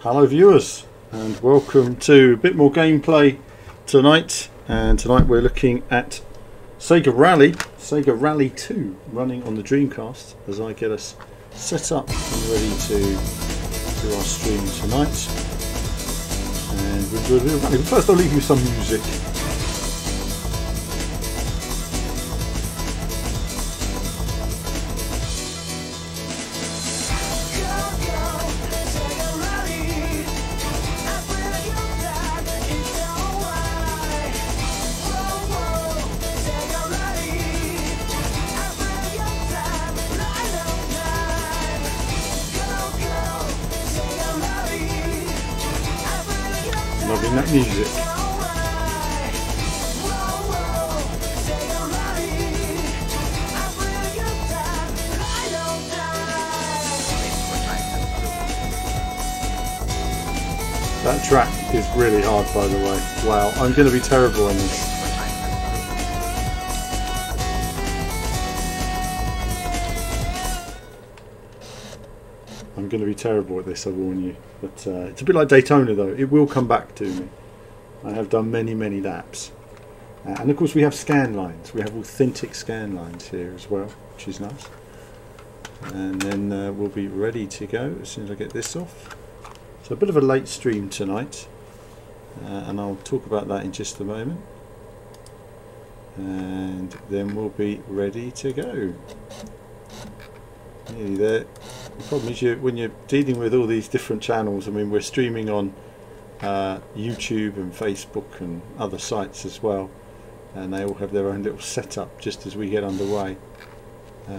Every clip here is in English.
Hello viewers, and welcome to a bit more gameplay tonight. And tonight we're looking at Sega Rally 2 running on the Dreamcast as I get us set up and ready to do our stream tonight. And we'll do a bit of running. First I'll leave you some music. Loving that music. That track is really hard, by the way. Wow, I'm going to be terrible on this. I'm going to be terrible at this, I warn you. But it's a bit like Daytona though, it will come back to me. I have done many laps. And of course we have scan lines, we have authentic scan lines here as well, which is nice. And then we'll be ready to go as soon as I get this off. So a bit of a late stream tonight, and I'll talk about that in just a moment. And then we'll be ready to go. Nearly there. The problem is when you're dealing with all these different channels, I mean we're streaming on YouTube and Facebook and other sites as well, and they all have their own little setup just as we get underway.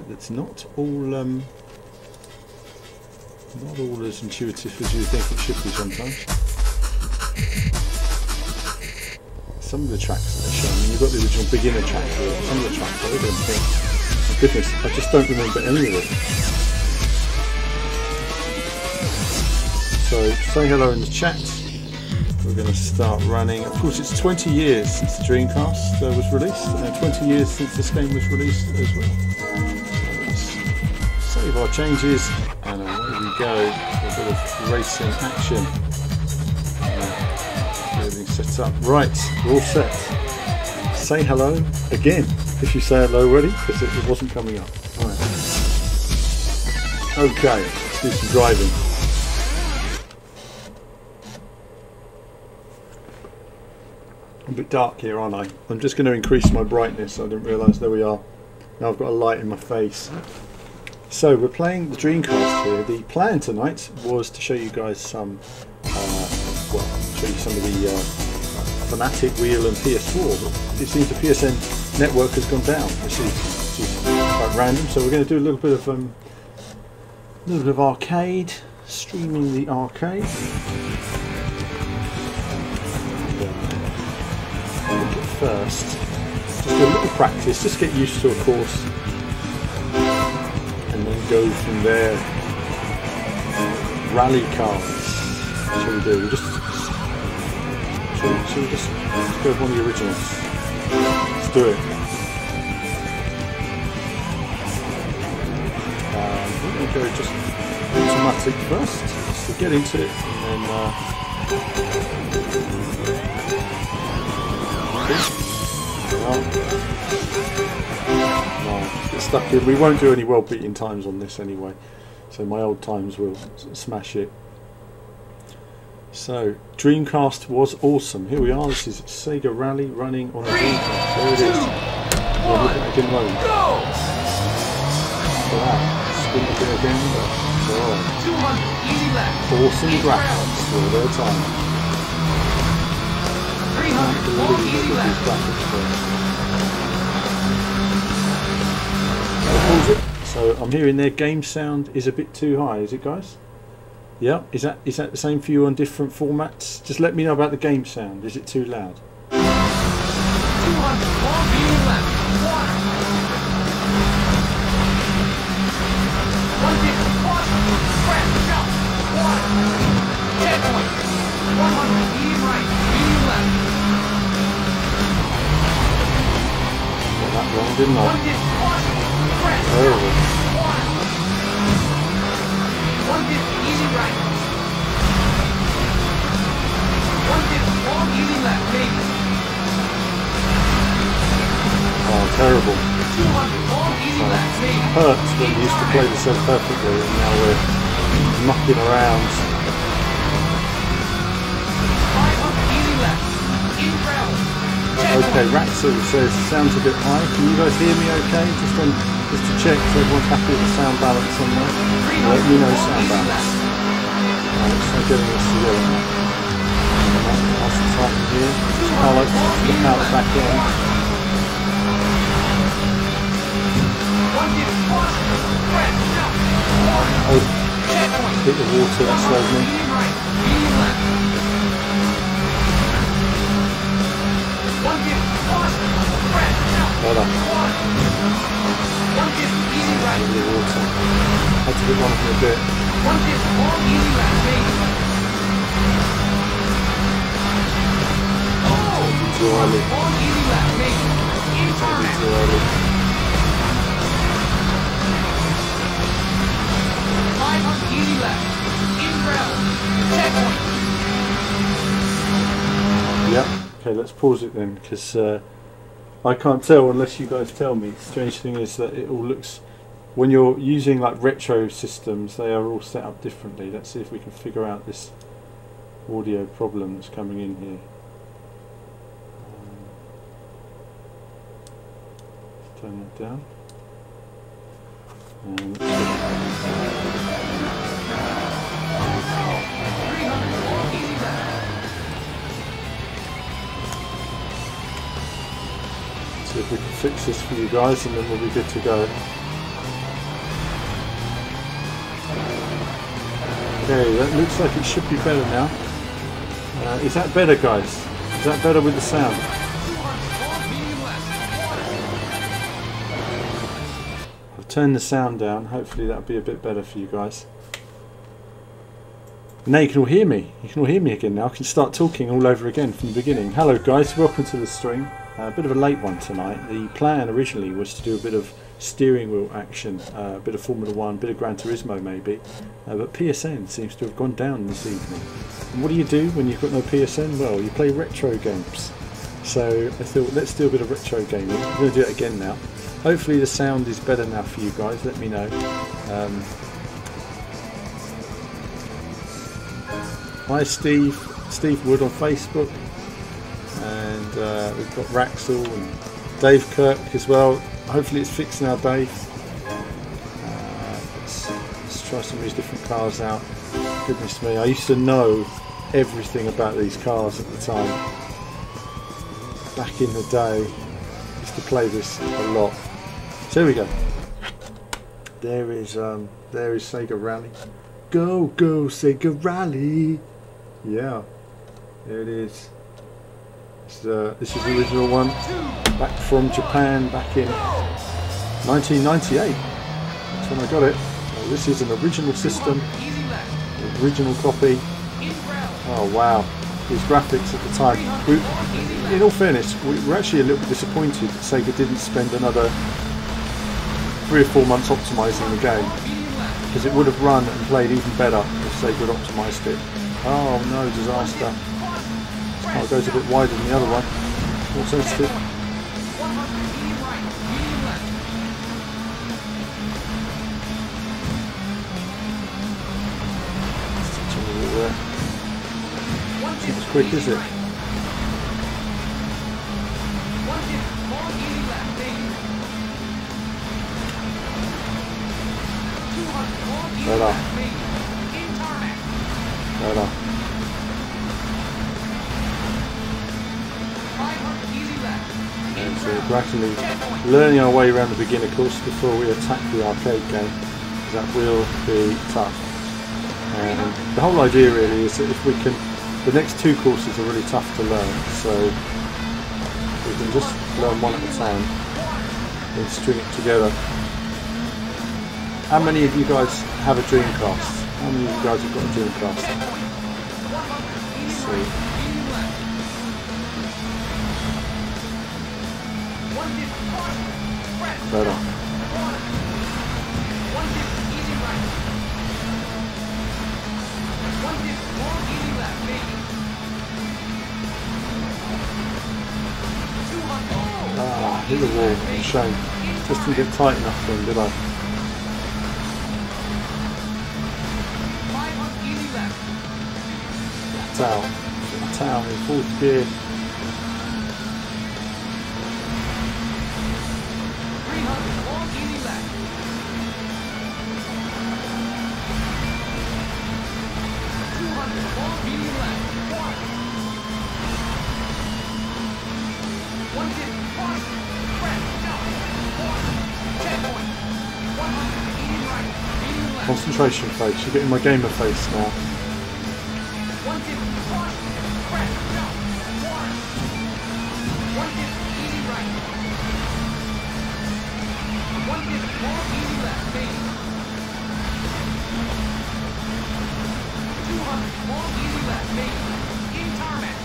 That's not all as intuitive as you think it should be sometimes. Some of the tracks that they're showing, you've got the original beginner track here, some of the tracks I don't think, oh goodness, I just don't remember any of it. So say hello in the chat. We're going to start running. Of course it's 20 years since the Dreamcast was released, and 20 years since this game was released as well. Let's save our changes and away we go. A bit of racing action. Everything set up. Right, we're all set. Say hello again if you say hello already, because it wasn't coming up. Right. Okay, let's do some driving. A bit dark here, aren't I? I'm just going to increase my brightness. I didn't realise. There we are. Now I've got a light in my face. So we're playing the Dreamcast here. The plan tonight was to show you guys some, well, show you some of the Fanatic Wheel and PS4. But it seems the PSN network has gone down. Which is quite random. So we're going to do a little bit of arcade, streaming the arcade. First, just do a little practice, just get used to a course, and then go from there. Rally cars. What shall we do? We'll just go with one of the originals. Let's do it. We're going to go just automatic first, just to get into it, and then. No, get stuck in. We won't do any well beaten times on this anyway, so my old times will smash it. So Dreamcast was awesome. Here we are. This is Sega Rally running on a Dreamcast. There it is. We'll look at it again. Look at that. Spin it again. Awesome graphics for their time. So I'm hearing their game sound is a bit too high, is it guys? Yeah, is that the same for you on different formats? Just let me know about the game sound. Is it too loud? That wrong, didn't I? Oh. hurts when we used to play this so perfectly, and now we're mucking around. Okay, Raxel says sounds a bit high. Can you guys hear me okay? Just to check so everyone's happy with the sound balance somewhere. Let me know sound balance. Right, let's try getting this together. Nice and tight in here. Just power the back end. Oh, hit the water, that slows me. Well done. The water. Had to hit one for a bit. Too early. Too early. 500 easy left. In gravel. Checkpoint. Yep. Okay, let's pause it then, because I can't tell unless you guys tell me. The strange thing is that it all looks, when you're using like retro systems, they are all set up differently. Let's see if we can figure out this audio problem that's coming in here. Let's turn that down. And see if we can fix this for you guys, and then we'll be good to go. Okay, that looks like it should be better now. Is that better, guys? Is that better with the sound? I've turned the sound down. Hopefully that'll be a bit better for you guys. Now you can all hear me. You can all hear me again now. I can start talking all over again from the beginning. Hello guys, welcome to the stream. A bit of a late one tonight. The plan originally was to do a bit of steering wheel action, a bit of Formula 1, a bit of Gran Turismo maybe, but PSN seems to have gone down this evening. And what do you do when you've got no PSN? Well, you play retro games. So I thought, let's do a bit of retro gaming. I'm going to do it again now. Hopefully the sound is better now for you guys, let me know. Hi Steve Wood on Facebook. And we've got Raxel and Dave Kirk as well. Hopefully it's fixed now, Dave. Let's try some of these different cars out. Goodness me, I used to know everything about these cars at the time. Back in the day, I used to play this a lot. So here we go. There is Sega Rally. Go, go, Sega Rally! Yeah, there it is. This is the original one, back from Japan, back in 1998. That's when I got it. So this is an original system, original copy. Oh wow, these graphics at the time. In all fairness, we were actually a little bit disappointed that Sega didn't spend another 3 or 4 months optimising the game, because it would have run and played even better if Sega had optimised it. Oh no, disaster. Oh, it goes a bit wider than the other one. More sensitive. It's not as quick, is it? Better. Better. So we're gradually learning our way around the beginner course before we attack the arcade game. That will be tough. And the whole idea really is that if we can, the next 2 courses are really tough to learn, so we can just learn one at a time and string it together. How many of you guys have a Dreamcast? How many of you guys have got a Dreamcast? Let's see. Better. Ah, hit the wall, shame. Just didn't get tight enough then, did I? cut out. Cut out in fourth gear. 300, long easy left. 200, long medium left. 150, cross, press, jump, 10 points. 100, medium right, medium left. Concentration face. You're getting my gamer face now. 150, cross, press, jump, 150, easy right. 150, long easy left, main. 200, long easy left, main. In tarmac.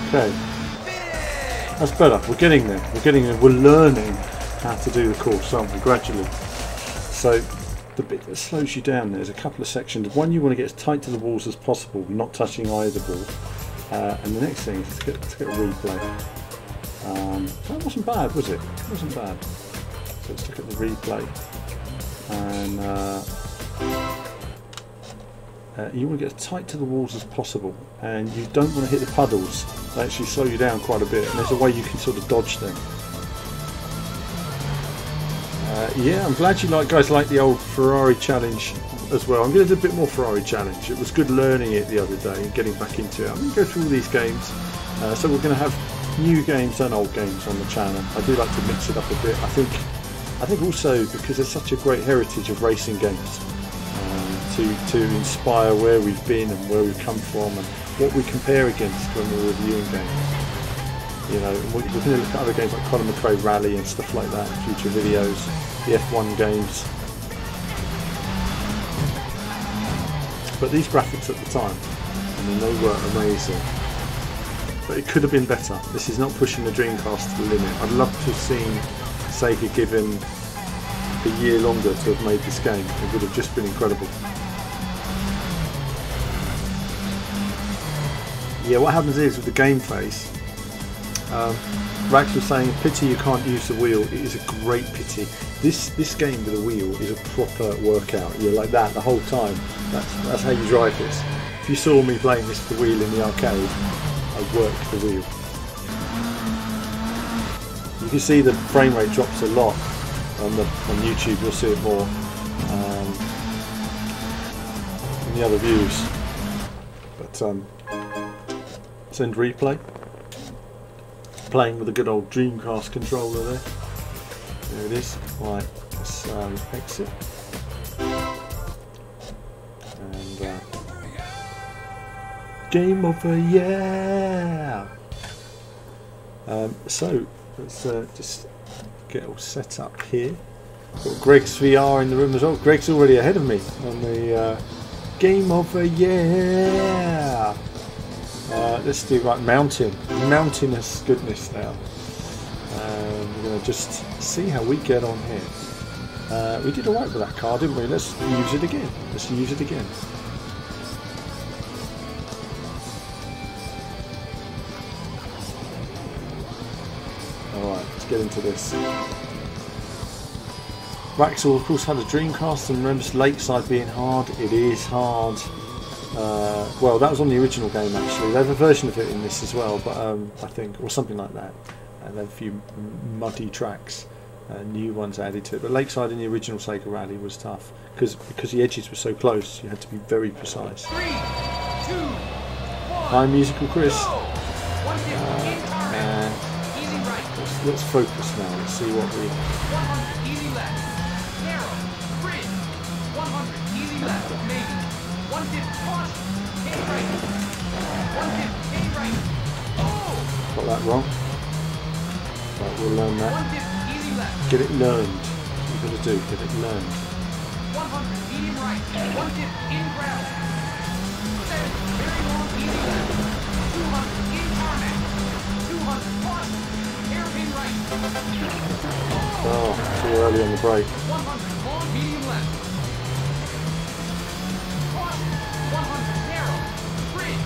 Okay. That's better. We're getting there. We're getting there. We're learning how to do the course, aren't we? Gradually. So the bit that slows you down, there's a couple of sections. One, you want to get as tight to the walls as possible, not touching either ball. And the next thing is to get a replay. That wasn't bad, was it? It wasn't bad. So let's look at the replay. And you want to get as tight to the walls as possible, and you don't want to hit the puddles. They actually slow you down quite a bit, and there's a way you can sort of dodge them. Yeah, I'm glad you guys like the old Ferrari challenge as well. I'm going to do a bit more Ferrari challenge. It was good learning it the other day and getting back into it. I'm going to go through all these games. So we're going to have new games and old games on the channel. I do like to mix it up a bit. I think also because there's such a great heritage of racing games to inspire where we've been and where we've come from and what we compare against when we're reviewing games. You know, we're going to look at other games like Rally and stuff like that in future videos, the F1 games. But these graphics at the time, I mean, they were amazing. But it could have been better. This is not pushing the Dreamcast to the limit. I'd love to have seen Sega given a year longer to have made this game. It would have just been incredible. Yeah, what happens is with the game face, Rax was saying, pity you can't use the wheel. It is a great pity. This game with a wheel is a proper workout. You're like that the whole time. That's how you drive this. If you saw me playing this with the wheel in the arcade, I worked the wheel. You can see the frame rate drops a lot on YouTube. You'll see it more in the other views. But send replay. Playing with a good old Dreamcast controller there. There it is. Right, let's exit. And game over, yeah! So, let's just get all set up here. Got Greg's VR in the room as well. Greg's already ahead of me on the game over, yeah! Let's do like mountainous goodness now. We're going to just see how we get on here. We did alright with that car, didn't we? Let's use it again. Let's use it again. Alright, let's get into this. Raxel, of course, had a Dreamcast and remembers Lakeside being hard. It is hard. Well, that was on the original game actually. They have a version of it in this as well, but I think, or something like that. And then a few muddy tracks, new ones added to it. But Lakeside in the original Sega Rally was tough because the edges were so close. You had to be very precise. 3, 2, 1, Hi, Musical Chris. And let's focus now. Let's see what we. 100 easy left, narrow, bridge. 100 easy left, maybe. 150 cross, hang right. 150 hang right. Oh! Got that wrong. Right, we'll learn that. 150 easy left. Get it learned. What you've got to do, get it learned. 100 medium right. 150 in gravel. 7 very long easy left. 200 in tarmac. 200 cross, hairpin right. Oh, too early on the brake. 100 long medium left. 100 narrow, bridge,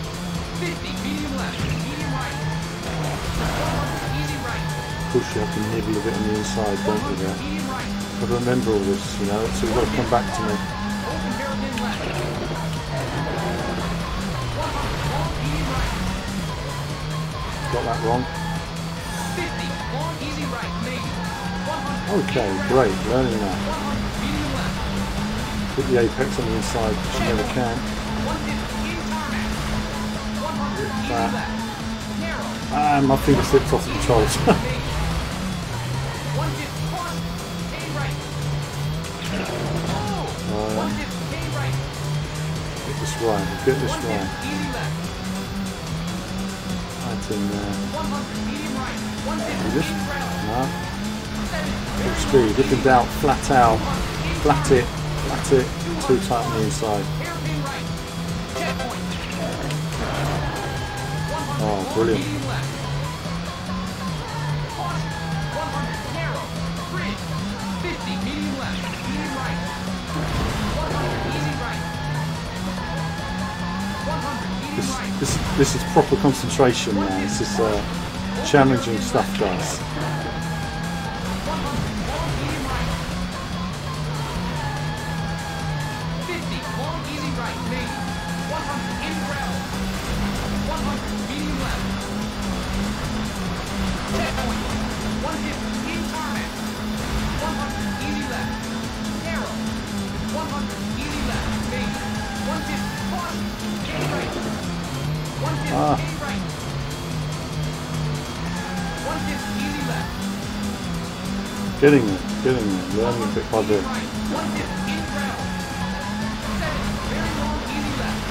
50 medium left, medium right, 100 easy right, Push you up and nibble a bit on the inside, don't you, there? medium right, I remember all this, you know, it's all got to come back to me. Open hairpin left. 100, long, medium right. Got that wrong. 50, long, easy right, maybe. 100, Okay, medium right. great, learning that. 100, medium left. Put the apex on the inside, which you never can. 150, in tarmac. 100, easy that. left. Narrow. Ah, my finger slipped off the controls. 150, cross. K right. Oh! 150, K right. Get this right, get this 150, right. easy left. That's in there. 100, medium right. 150, Do this? in rally. No. 70, Full speed, dip and out, flat out. Flat it, too tight on the inside. hairpin right. Checkpoint. 100, Oh, long, brilliant. medium left. Caution. 100, narrow. Bridge. 50, medium left. Medium right. 100, easy right. 100, medium right. This is proper concentration now. This is challenging stuff, guys. 100, long, medium right. 50, long, easy right, maybe. 100, in gravel. 100, medium left. Checkpoint. 150, in tarmac. 100, easy left. Narrow. 100, easy left, maybe. 150, caution. K right. 150, K right. 150, easy left. Getting there, learning bit by bit. 150 in gravel. 70, very long, easy left.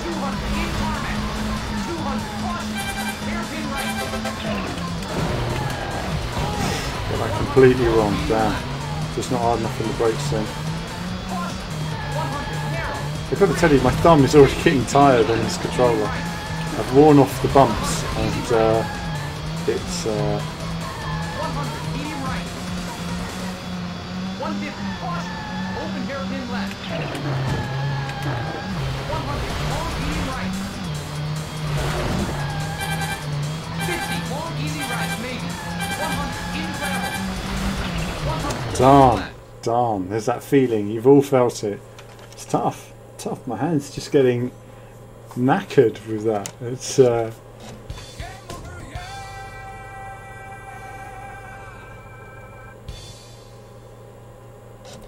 200 in tarmac. 200 caution. Hairpin right. Got that completely wrong, damn. Just not hard enough in the brakes then. Caution. 100 narrow. I've got to tell you, my thumb is already getting tired on this controller. I've worn off the bumps and it's 100 medium right. 150 caution. Open hairpin left. 100 long, medium right. 50 long, easy right, maybe. 100 in gravel. 100 darn, left. darn, there's that feeling, you've all felt it. It's tough, my hand's just getting knackered with that. It's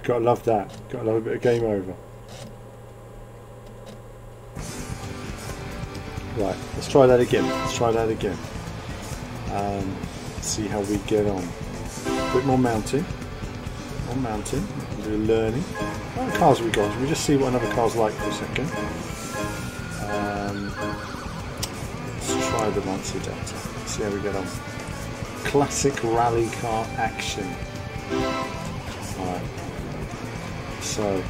gotta love that, gotta love a bit of game over. Right, let's try that again, see how we get on. A bit more mounting, a bit of learning. What other cars have we got? Should we just see what another car's like for a second? Let's try the Nancy Delta, see how we get on. Classic rally car action. Alright, so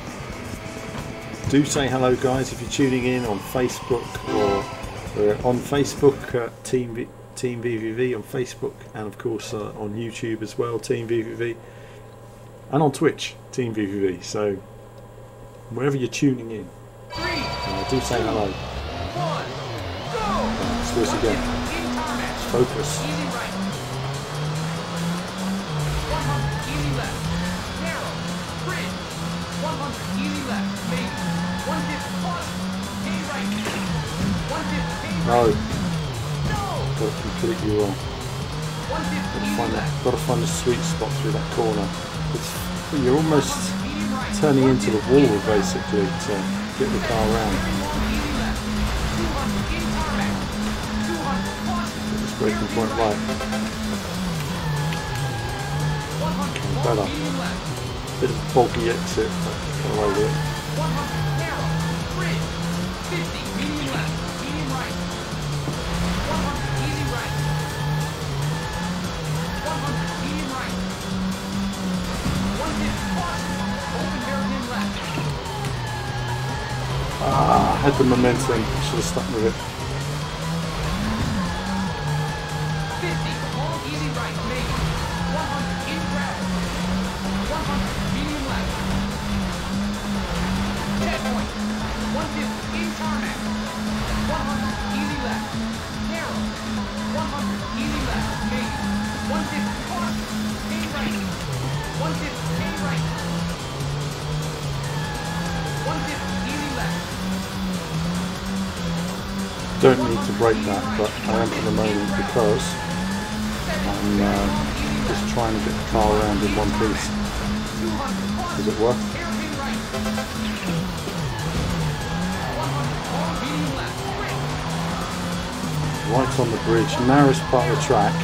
do say hello, guys, if you're tuning in on Facebook, or we're on Facebook at Team VVV on Facebook, and of course on YouTube as well, Team VVV, and on Twitch, Team VVV. So wherever you're tuning in, do say hello. 1, go! Let's do this again. In tarmac. Focus. Easy right. 100 easy left. Narrow. Bridge. 100 easy left. Maybe. 150 caution. K right. 150 K right. No, No! got it completely wrong. 150 easy left. Got to find a sweet spot through that corner. You're almost 100 medium right. turning into the wall basically to get the car around. Very long easy left. 200 in tarmac. 200 caution. This braking point right. 100 long better. medium left. Bit of a boggy exit, but got away with it. 100 narrow. Bridge. 50 medium left. Medium right. 100 easy right. 100 medium right. 150 caution. Open hairpin left. Ah, had the momentum, should have stuck with it. 50 long easy right. Maybe. 100 in gravel. 100 medium left. Checkpoint. 150 in tarmac. 100 easy left. Narrow. 100 easy left. Maybe. 150 caution. K right. 150 K right. don't need to break that, but I am for the moment because I'm just trying to get the car around in one piece. Does it work? Right on the bridge, narrowest part of the track.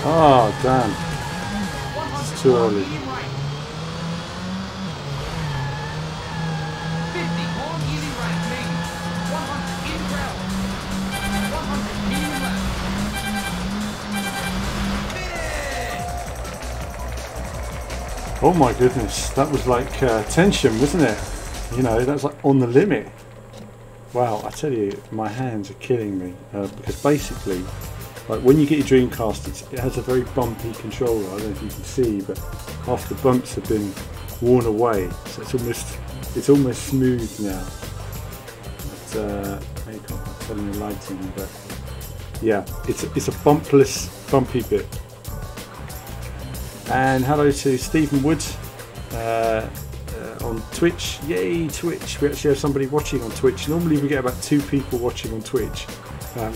Oh, damn. It's too early. 50, long easy right, maybe. 100, in gravel. 100, medium left. Finish! Oh my goodness, that was like tension, wasn't it? You know, that was like on the limit. Wow, I tell you, my hands are killing me because basically, like when you get your Dreamcast, it has a very bumpy controller. I don't know if you can see, but half the bumps have been worn away, so it's almost smooth now. But I can't tell you the lighting, but yeah, it's a bumpy bit. And hello to Stephen Wood on Twitch. Yay, Twitch! We actually have somebody watching on Twitch. Normally we get about 2 people watching on Twitch.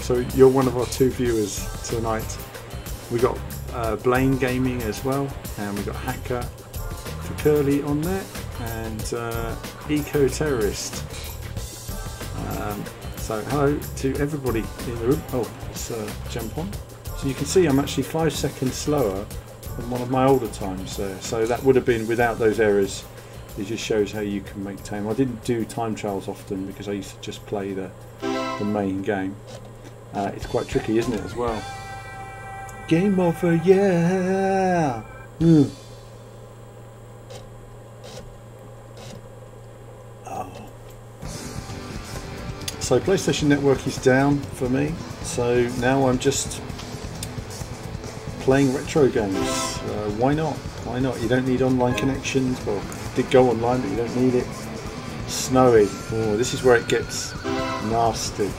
So you're one of our 2 viewers tonight. We got Blaine Gaming as well, and we got Hacker for Curly on there, and Eco Terrorist. So hello to everybody in the room. Oh, let's jump on. So you can see I'm actually 5 seconds slower than one of my older times there. So that would have been without those errors. It just shows how you can make time. I didn't do time trials often because I used to just play the main game. It's quite tricky, isn't it, as well? Game over, yeah! Oh. So PlayStation Network is down for me, so now I'm just playing retro games. Why not? Why not? You don't need online connections. Well, it did go online, but you don't need it. Snowy. Oh, this is where it gets nasty.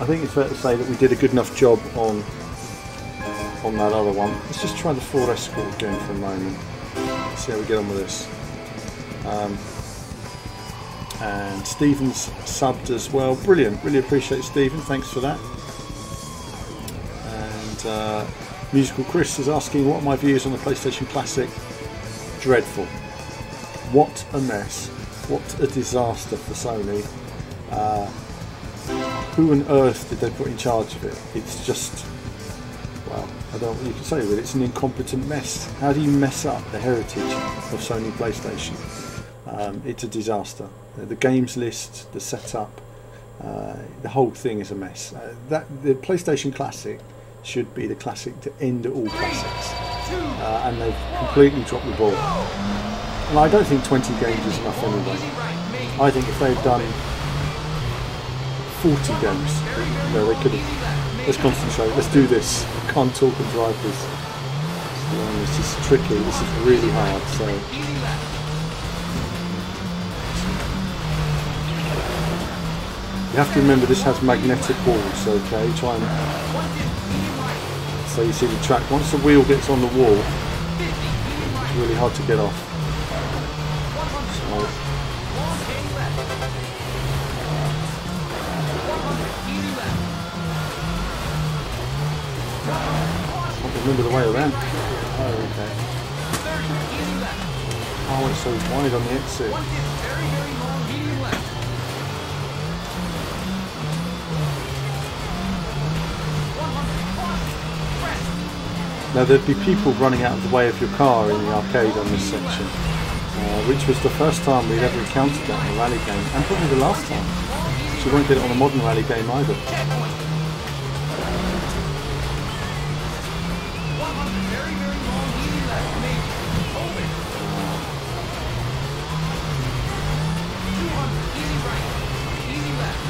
I think it's fair to say that we did a good enough job on that other one. Let's just try the Ford Escort again for a moment. Let's see how we get on with this. And Stephen's subbed as well. Brilliant. Really appreciate Stephen. Thanks for that. And Musical Chris is asking, what are my views on the PlayStation Classic? Dreadful. What a mess. What a disaster for Sony. Who on earth did they put in charge of it? It's just, well, I don't know what you can say with it. It's an incompetent mess. How do you mess up the heritage of Sony PlayStation? It's a disaster. The games list, the setup, the whole thing is a mess. The PlayStation Classic should be the classic to end all classics, and they've completely dropped the ball. And I don't think 20 games is enough anyway. I think if they'd done 40 games, they could have. Let's concentrate. Let's do this. I can't talk and drive this. This is tricky. This is really hard. So you have to remember this has magnetic balls. Okay, try and. So you see the track. Once the wheel gets on the wall, it's really hard to get off. So, easy left. I can't remember the way around. Oh, okay. 30, easy left. Oh, it's so wide on the exit. One dip, very, very long, medium left. 100, caution, crest. Now there'd be people running out of the way of your car in the arcade on this section, which was the first time we'd ever encountered that in a rally game, and probably the last time. So you won't get it on a modern rally game either. Checkpoint. 100, very, very long, easy left, maybe. Open. 200, easy right, easy left.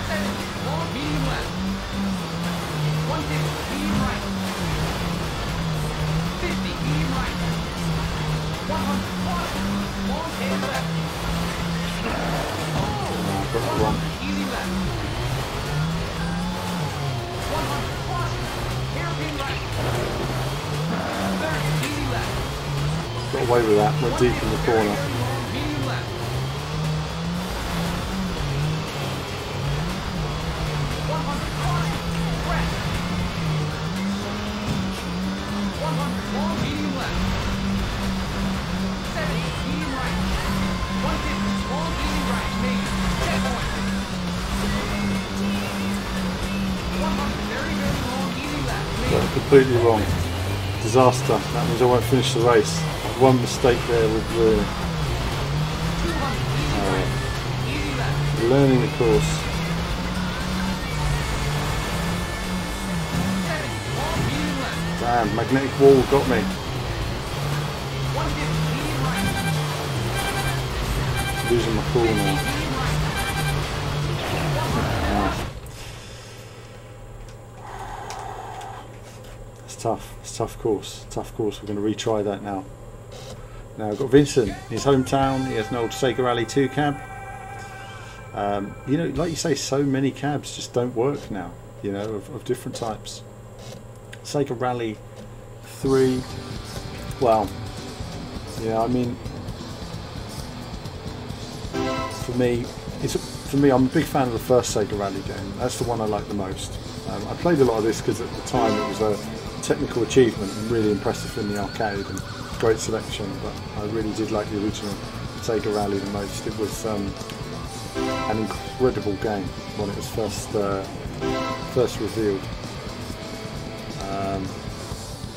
70, long, medium left. 150, medium right. 50, medium right. 100, caution, long tail left. Got that wrong. 100, easy left. 100, caution, hairpin right. 30, easy left. Got away with that, went deep in the corner. Medium left. 100, caution, crest. 100, long, medium left. 70, medium right. 150, long, easy right, maybe. Checkpoint. 100, very, very long, easy left, maybe. Got it completely wrong. Disaster. That means I won't finish the race. One mistake there would ruin it. 200, easy right, easy left. Learning the course. 70, long, medium left. Damn, magnetic wall got me. 150, medium right. Losing my cool now. Medium right. It's tough. It's a tough course. Tough course. We're going to retry that now. Now I've got Vincent. His hometown. He has an old Sega Rally 2 cab. You know, like you say, so many cabs just don't work now. You know, of different types. Sega Rally 3. Well, yeah. I mean, for me, I'm a big fan of the first Sega Rally game. That's the one I like the most. I played a lot of this because at the time it was a technical achievement and really impressive in the arcade and great selection, but I really did like the original Sega Rally the most. It was an incredible game when it was first revealed,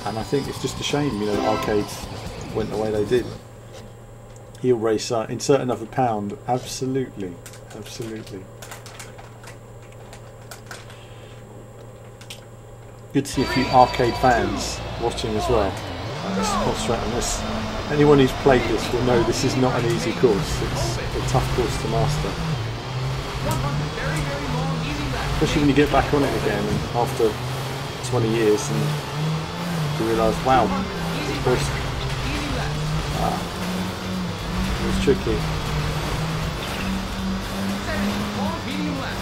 and I think it's just a shame, you know, that arcades went the way they did. Heel Racer, insert another pound. Absolutely, absolutely. Good to see a few arcade fans watching as well. Let's concentrate on this. Anyone who's played this will know this is not an easy course. It's a tough course to master. 100, very, very long, easy left. Especially when you get back on it again and after 20 years and you realise, wow, Easy this course, right, easy left. it was tricky. 70, long, medium left.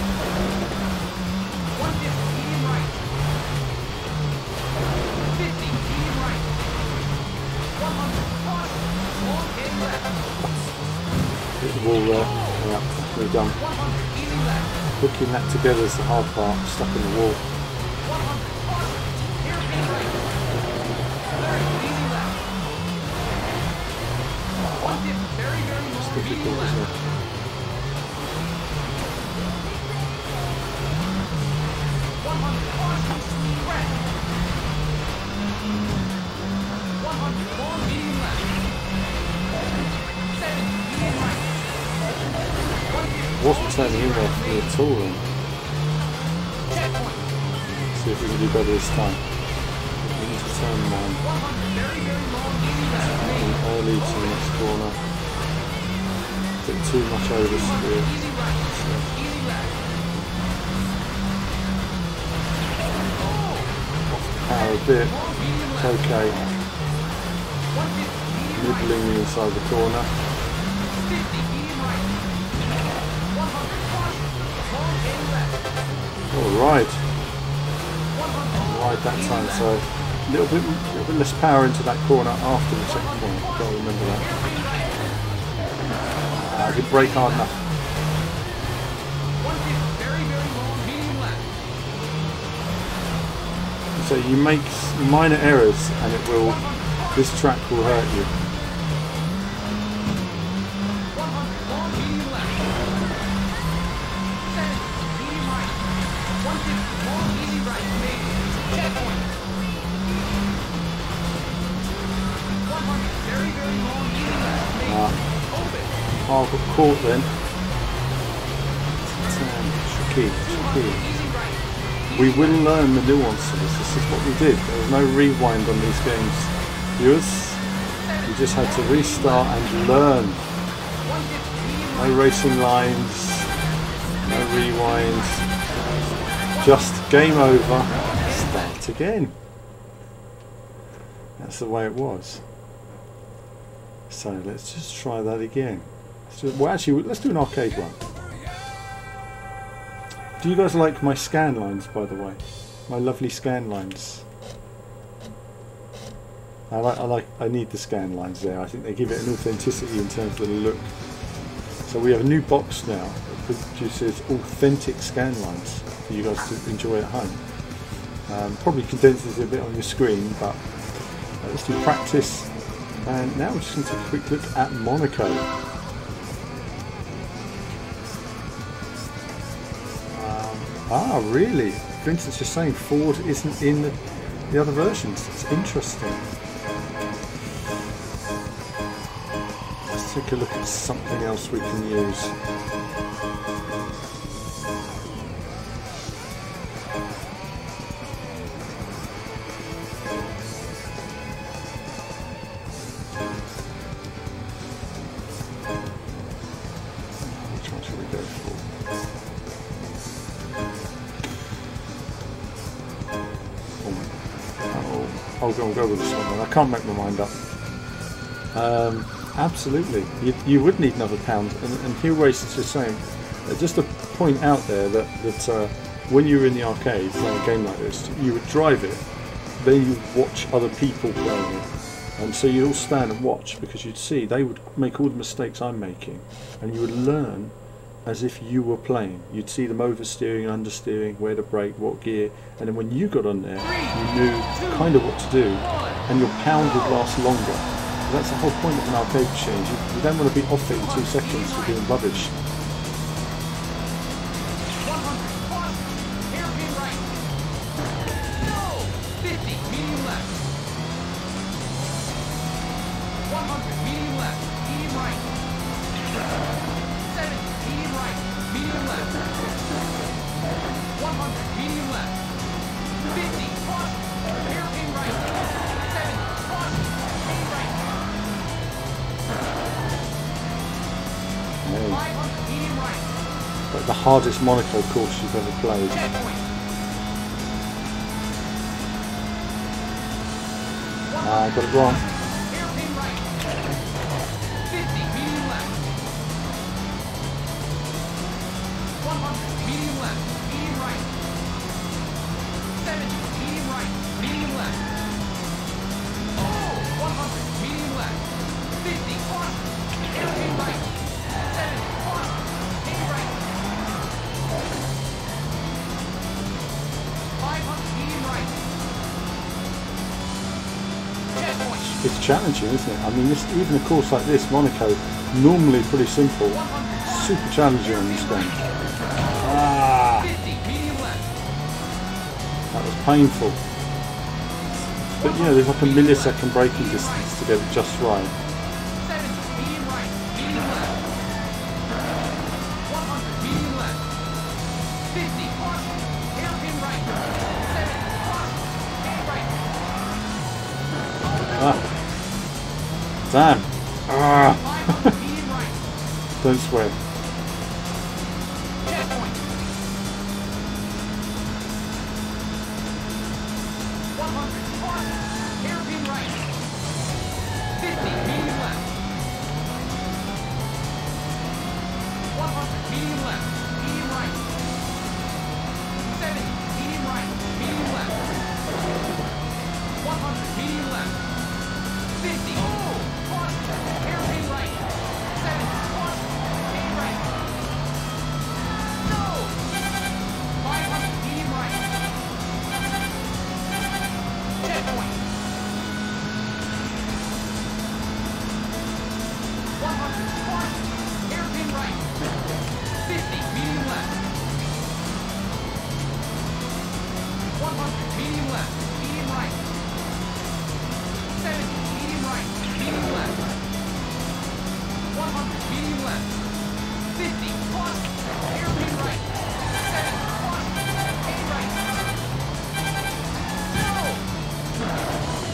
150, medium right. 50, medium right. 100, caution, long tail left. Hit the wall there. Yeah, we're done. 100, easy left. Hooking that together is the hard part, stuck in the wall. 100, caution, hairpin right. 30, easy left. 150, very, very It's long, medium difficult, left. isn't it? 100, caution, crest. 100, long, medium left. 70, medium right. 150, Wasn't turning in there for me at all then. checkpoint. See if we can do better this time. We need to turn 100, very, very long, easy left. early to the next corner. Bit too much over 200, speed. easy right. Easy left. Power a bit. Long, medium It's left. okay. 150, medium right. Middling inside the corner. 50, medium right. 100, caution, long tail left. Alright. 100, Right that time, so a little bit less power into that corner after the checkpoint. I've got to remember that. I could brake hard enough. 150, very, very long, medium left. So you make minor errors and it will, this track will hurt you. 100, long, medium left. 70, medium right. 150, long, easy right, maybe. Checkpoint. 100, very, very long, easy left, maybe. Open. Oh, I got caught then. Tricky, tricky. Easy right. We will learn the nuances. This is what we did. There was no rewind on these games. Viewers, you just had to restart and learn. 150, medium No racing lines, no rewind. Just game over. Start again. That's the way it was. So let's just try that again. Well, actually, let's do an arcade one. Do you guys like my scan lines, by the way? My lovely scan lines. I need the scan lines there. I think they give it an authenticity in terms of the look. So we have a new box now that produces authentic scan lines for you guys to enjoy at home. Probably condenses it a bit on your screen, but let's do practice. And now we're just going to take a quick look at Monaco. Really? For instance, you're saying Ford isn't in the other versions. It's interesting. Let's take a look at something else we can use. Which one should we go for? I'll go with this one then. I can't make my mind up. Absolutely. You would need another pound. And Hill Race is just saying, just to point out there that when you were in the arcade playing a game like this, you would drive it, then you'd watch other people playing it. And so you'd all stand and watch because you'd see they would make all the mistakes I'm making. And you would learn as if you were playing. You'd see them oversteering and understeering, where to brake, what gear, and then when you got on there, you knew kind of what to do, and your pound would last longer. So that's the whole point of an arcade machine. You don't want to be off it in 2 seconds for doing rubbish. 100, plus, hairpin right. No! 50, medium left. 100, medium left, medium right. 70, medium right, medium left. 100, medium left. 50, plus, hairpin right. 70, plus, hairpin right. 500, medium right. But the hardest Monaco course you've ever played. Checkpoint. I got it wrong. Hairpin right. 50, medium left. 100, medium left, medium right. 70, medium right, medium left. Oh, 100, medium left. 50, plus, hairpin right. 70, plus, hairpin right. 500, medium right. Checkpoint. It's challenging, isn't it? I mean, even a course like this, Monaco, normally pretty simple, super challenging on this game. 50, medium left. That was painful. But you know, there's like a millisecond braking distance to get it just right. 70, medium right, medium left. 100, medium left. 50, plus, hairpin right. 70, plus, hair right. Damn. 500, medium right. Don't swear. Checkpoint. 100, plus, hairpin right. 50, medium left. 100, medium left, medium right. 70, medium right, medium left. 100, medium left. 50, oh, plus, hairpin right. 70, plus,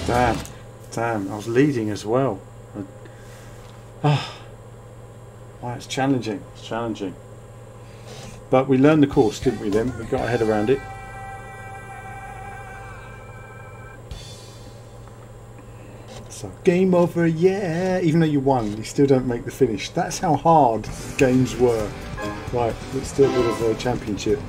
Damn, I was leading as well. Wow, it's challenging. But we learned the course, didn't we then? We got our head around it. So, game over, yeah! Even though you won, you still don't make the finish. That's how hard games were. Right, let's do a bit of a championship.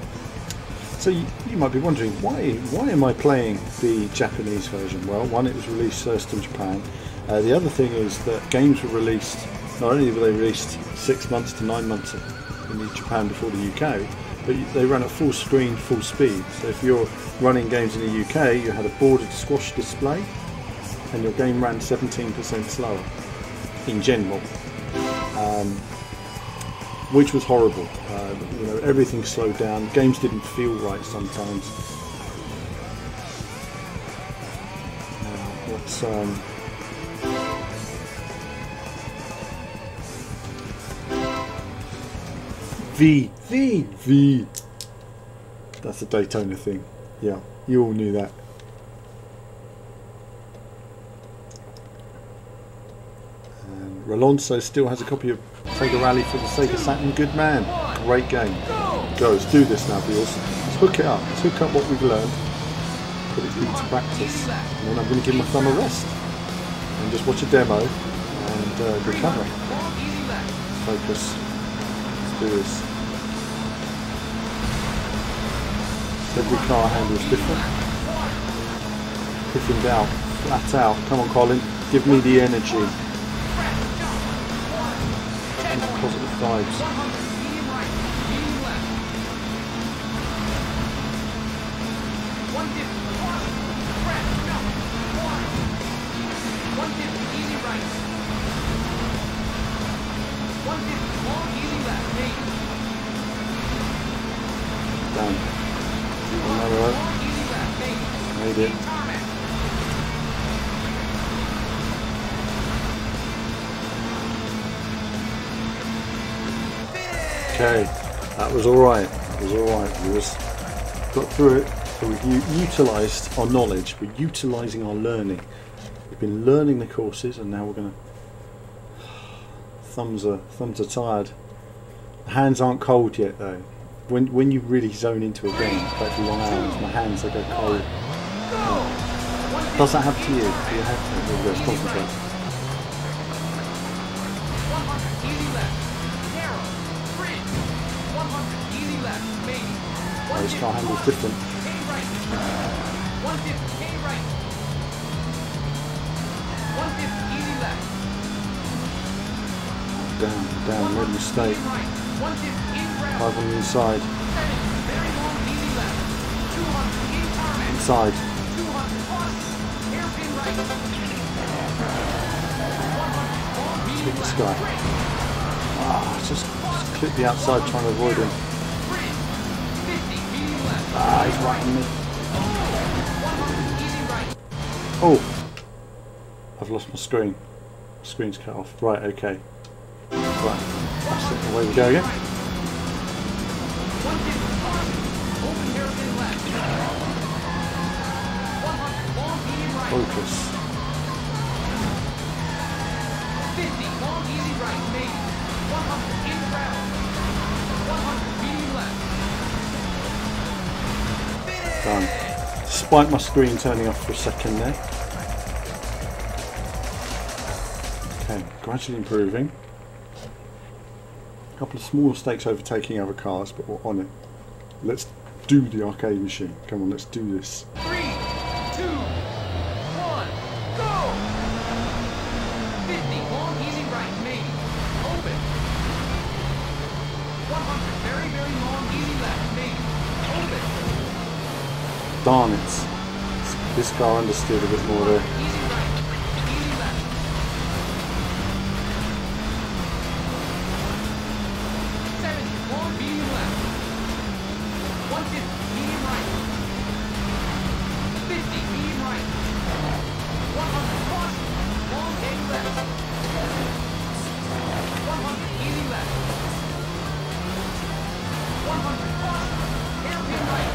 So you might be wondering, why am I playing the Japanese version? Well, one, it was released first in Japan. The other thing is that games were released, not only were they released 6 months to 9 months in Japan before the UK, but they run at full screen, full speed. So if you're running games in the UK, you had a bordered squash display, and your game ran 17% slower, in general. Which was horrible. You know, everything slowed down. Games didn't feel right sometimes. Let's V. That's a Daytona thing. Yeah, you all knew that. And Rolonso still has a copy of Sega Rally for the Sega Saturn. Good man. Great game. Go, let's do this now, Beals. Let's hook it up. Let's hook up what we've learned. Put it into practice. And then I'm going to give my thumb a rest. And just watch a demo and recover. Focus. Let's do this. Every car handle is different. Picking down. Flat out. Come on, Colin. Give me the energy. Positive vibes. Done. Another one. Made it. Okay, that was alright. We just got through it. So we've utilised our knowledge. We're utilising our learning. We've been learning the courses, and now we're going to. Thumbs are tired. The hands aren't cold yet, though. When you really zone into a game, play for long hours, my hands they go cold. Does that happen to you? Do you have to concentrate? This car handle's different. Down, no mistake. 5 on the inside. Inside. Hit this guy. Just clip the outside trying to avoid him. He's right on me. Oh! I've lost my screen. My screen's cut off. Right, okay. Right, that's it. Away we go again. Focus. 50, long, easy right, maybe. 100, in the ground. 100, medium left. Done. Despite my screen turning off for a second there. Okay, gradually improving. A couple of small mistakes overtaking other cars, but we're on it. Let's do the arcade machine. Come on, let's do this. 3, 2, 1, go! 50, long, easy right, maybe. Open. 100, very, very long, easy left, maybe. Open. Darn it. This car understood a bit more there. Easy right, easy left. 70, long, medium left. 150, medium right. 50, medium right. 100, cross. Long, egg left. 100, easy left. 100, cross. Hairpin right.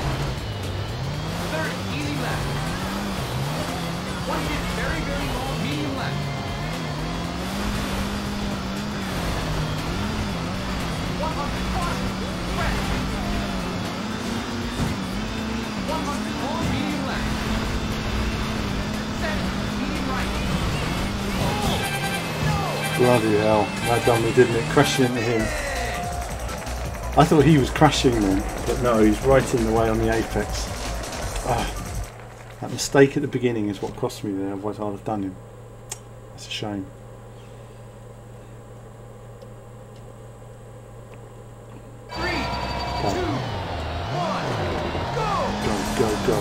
30, easy left. 100, One dip, very, very long, medium left. 100, caution, crest. 100, long, medium left. 70, medium right. Bloody hell, that done me, didn't it? Crashing into him. I thought he was crashing then, but no, he's right in the way on the apex. Ah, that mistake at the beginning is what cost me there, otherwise I'd have done him. That's a shame. Three, two, one, Go, go, go.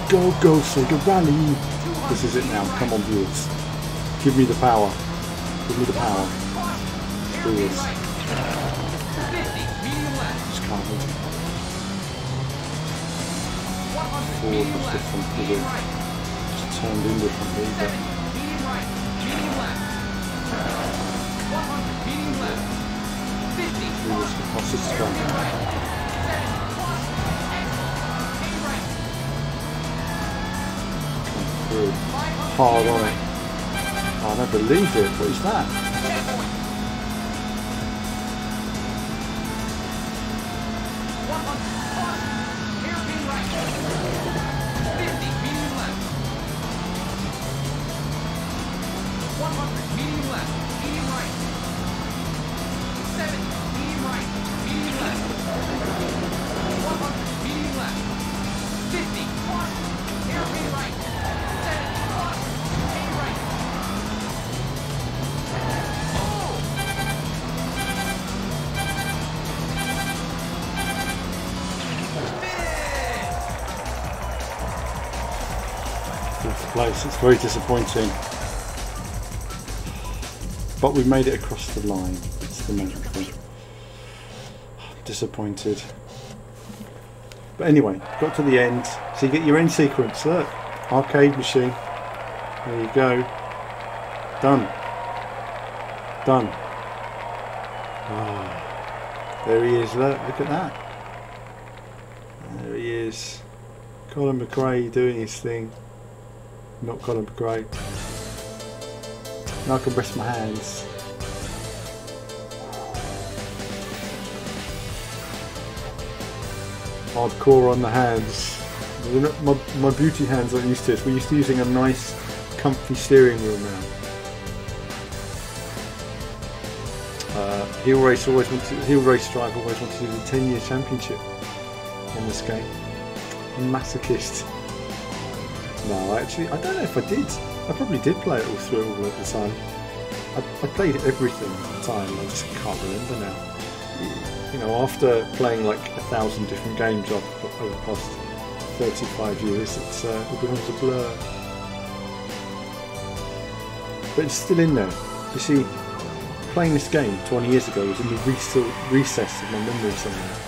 Go, go, Sega Rally. This is it now. Come on, viewers. Give me the power. Give me the power. Let's do this. Just can't wait. Forward was different, was it? Just turned in differently, but... What's this going? Through. Hard on it. Oh, I don't believe it. What is that? Place. It's very disappointing, but we made it across the line. It's the main thing. Disappointed, but anyway, got to the end. So you get your end sequence. Look, arcade machine. There you go. Done. Done. Oh, there he is. Look at that. There he is. Colin McRae doing his thing. Not Colin McRae. Now I can rest my hands. Hardcore on the hands. My beauty hands aren't used to this. We're used to using a nice, comfy steering wheel now. Heel Race Drive always wanted to do the 10-year championship in this game. Masochist. No, actually, I don't know if I did. I probably did play it all through all at the time. I played everything at the time. I just can't remember now. You know, after playing like 1,000 different games over the past 35 years, it becomes a blur. But it's still in there. You see, playing this game 20 years ago was in the recess of my memory somewhere.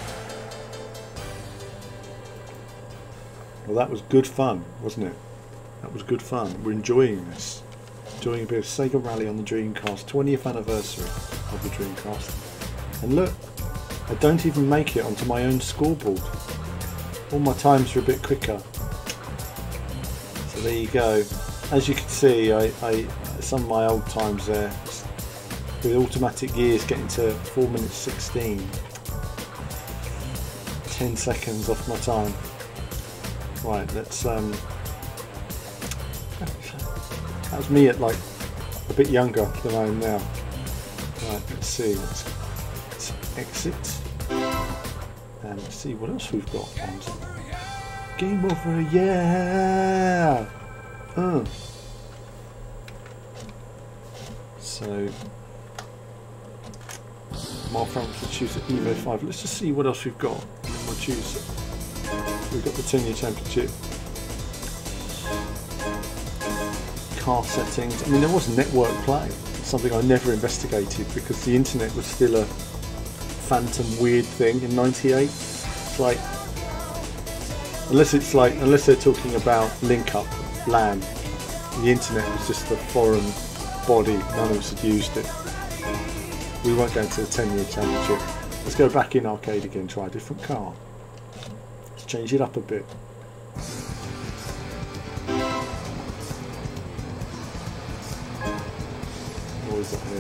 Well, that was good fun, wasn't it? That was good fun. We're enjoying this. Enjoying a bit of Sega Rally on the Dreamcast. 20th anniversary of the Dreamcast. And look, I don't even make it onto my own scoreboard. All my times are a bit quicker. So there you go. As you can see, I some of my old times there, with automatic gears getting to 4 minutes 16. 10 seconds off my time. Right, let's that was me at like a bit younger than I am now. Right, let's see, let's exit and let's see what else we've got. Game over, yeah! So Mark Frank to choose the Evo 5. Let's just see what else we've got and then we'll choose it. We've got the 10-year championship. Car settings. I mean, there was network play. Something I never investigated because the internet was still a phantom weird thing in '98. It's like, unless they're talking about link up LAN, the internet was just a foreign body. None of us had used it. We won't go into the 10-year championship. Let's go back in arcade again. Try a different car. Change it up a bit. is up here?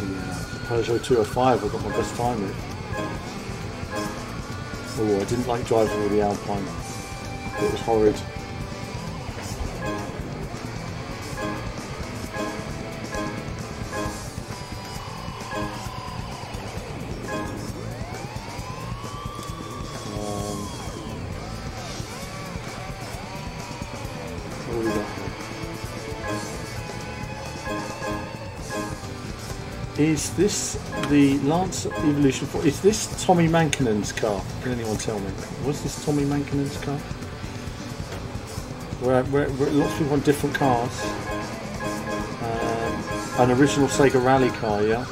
Yeah, Peugeot 205 I got my best time with. Oh, I didn't like driving with the Alpine. It was horrid. What have we got here? Is this the Lance Evolution 4? Is this Tommy Mankinen's car? Can anyone tell me? Was this Tommy Mankinen's car? Where lots of people want different cars. An original Sega Rally car, yeah?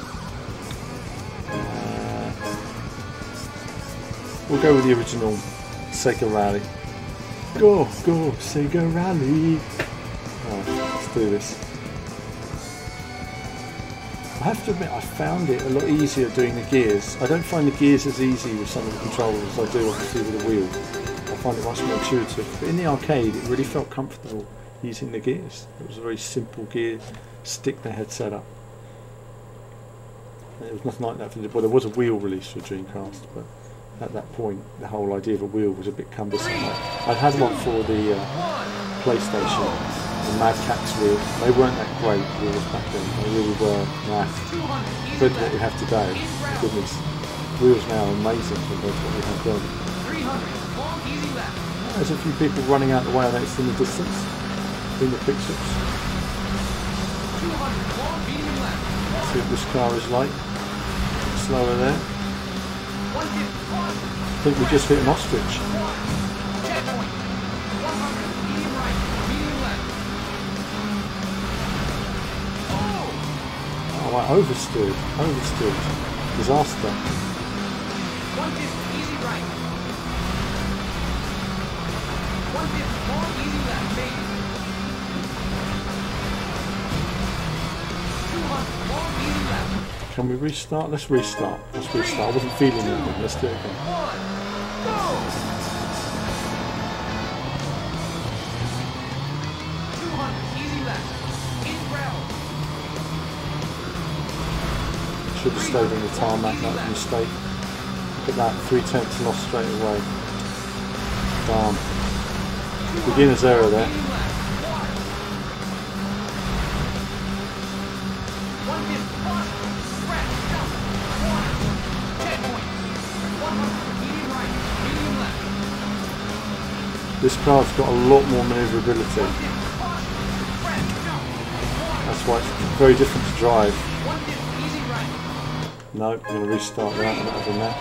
We'll go with the original Sega Rally. Go, go, Sega Rally! Right, let's do this. I have to admit, I found it a lot easier doing the gears. I don't find the gears as easy with some of the controls as I do obviously with the wheel. I find it much more intuitive. But in the arcade, it really felt comfortable using the gears. It was a very simple gear stick they had set up. And it was nothing like that for the... Well, there was a wheel release for Dreamcast, but at that point, the whole idea of a wheel was a bit cumbersome. I'd had one for the PlayStation. The Mad Catz wheel. They weren't that great wheels back then. They really were naff. Compared to what we have today, goodness. Wheels now are amazing compared to what we have then. There's a few people running out the way I noticed in the distance. In the pictures. See what this car is like. Slower there. I think we just hit an ostrich. Oh, I oversteered. Disaster. Can we restart? Let's restart. I wasn't feeling it. Let's do it again. Should have stayed on the tarmac, that was a mistake. Look at that, 3/10 lost straight away. Darn. Beginner's error there. This car's got a lot more manoeuvrability. That's why it's very different to drive. No, I'm going to restart that. I'm not having that.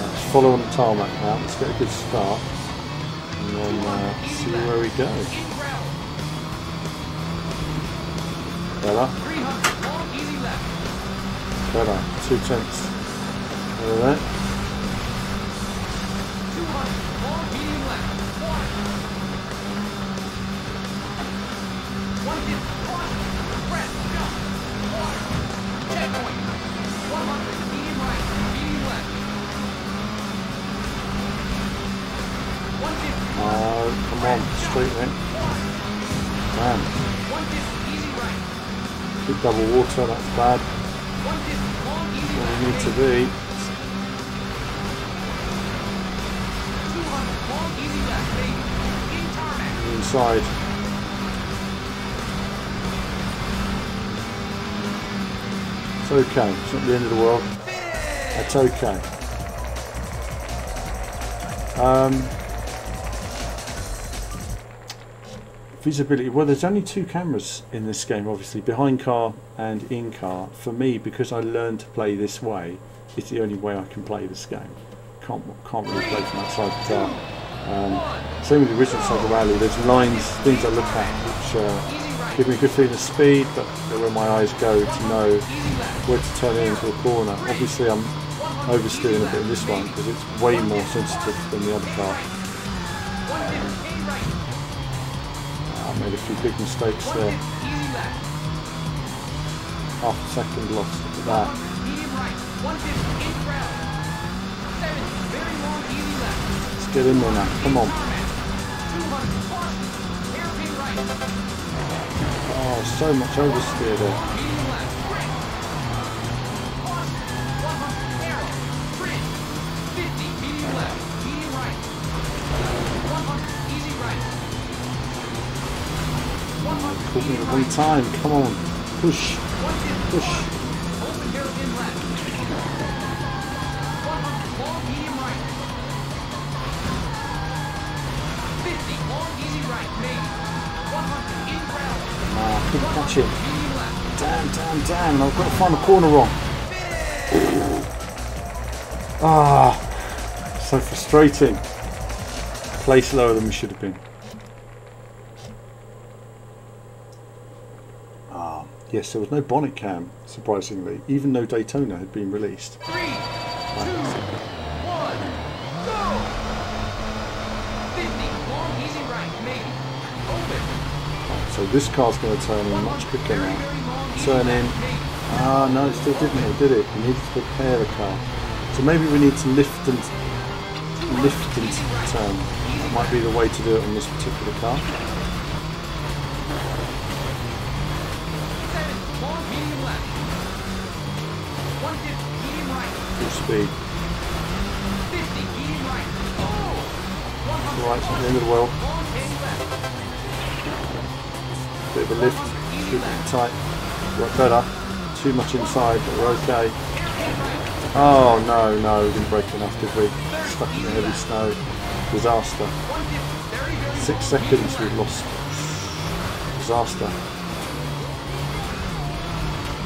Let's follow on the tarmac now. Let's get a good start. And then see where we go. Better. Better. 2/10. There. Come on, straight then. Man. Big double water, that's bad. Where we need to be. Inside. It's okay, it's not the end of the world. That's okay. Visibility, well there's only two cameras in this game obviously, behind car and in car. For me, because I learned to play this way, it's the only way I can play this game. Can't really play from outside the car. Same with the original Sega Rally, there's lines, things I look at which give me a good feeling of speed, but where my eyes go to know where to turn into a corner. Obviously I'm oversteering a bit in this one because it's way more sensitive than the other car. I made a few big mistakes there. Half a second lost, look at that. Very long, easy left. Let's get in there now. Come on. 200, caution. Hairpin right. Oh, so much oversteer there. Medium left. Brake. Caution. 100, narrow. Bridge. 50, medium left. Medium right. 100, easy right. 100, Caught me medium at the wrong right. time. Come on. Push. 150, Push. open hairpin left. 100, long, medium right. 50, long, easy right. Maybe. 100, in ground. Ah, couldn't catch him. Medium left. Damn. I've got to find the corner wrong. Ah, so frustrating. Place lower than we should have been. Ah, yes, there was no bonnet cam, surprisingly, even though Daytona had been released. 3, 2, 1, go! 50, long, easy right, maybe. Open. So this car's going to turn in much quicker Very, now. very long, easy Turn left, in. maybe. Ah, no, it still didn't, did it? We needed to prepare the car. So maybe we need to lift and turn. That might be the way to do it on this particular car. 7, long, medium left. 150, medium right. Full speed. 50, medium right. Oh! 100, Right, it's at the end of the world. long, 10 left. Bit of a lift. Keep it tight. Work better. Too much inside, but we're okay. Oh no, we didn't brake enough, did we? Stuck in the heavy snow. Disaster. 150, very, very 6 seconds we've lost. Disaster.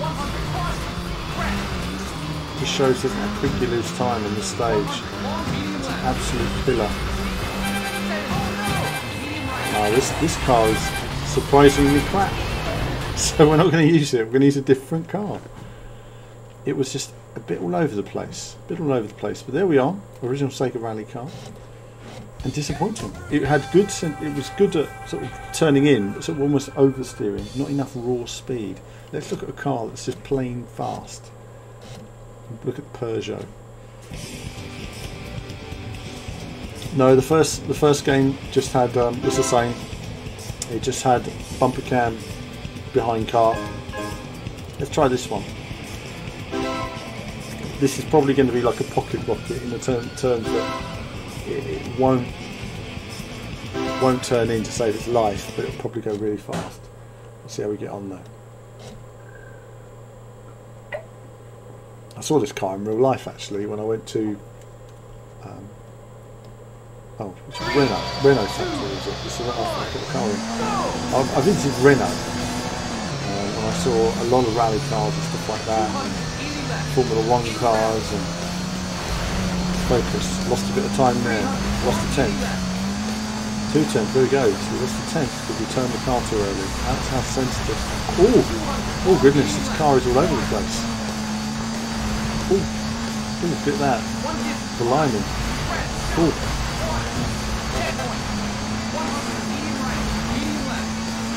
100, caution. Crash. Just shows us how quick you lose time on the stage. Long, medium left. Absolute killer. 7, oh no! Medium right. Now this car is surprisingly crap. So we're not going to use it. We're going to use a different car. It was just a bit all over the place. But there we are. Original Sega Rally car. And disappointing. It had good. It was good at sort of turning in, but sort of almost oversteering. Not enough raw speed. Let's look at a car that's just plain fast. Look at Peugeot. No, the first game just had was the same. It just had bumper cam behind car. Let's try this one. This is probably going to be like a pocket rocket in the terms that it won't turn in to save its life, but it'll probably go really fast. Let's see how we get on though. I saw this car in real life actually when I went to which is Renault factory, is it? This is what I've got the car in. I visited Renault and I saw a lot of rally cars and stuff like that, Formula 1 cars and Focus. Lost a bit of time there. Lost the 10th. 2 tenths, there we go. So we lost the 10th because we turned the car too early. That's how sensitive. Oh goodness, this car is all over the place. Oh, look at that. The lining. Oh,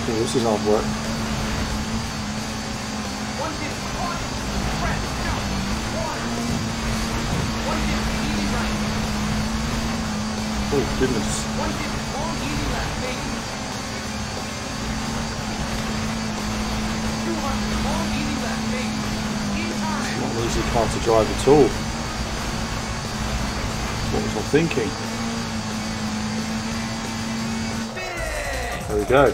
this is hard work. Oh goodness. It's not an easy car to drive at all. What was I thinking? There we go.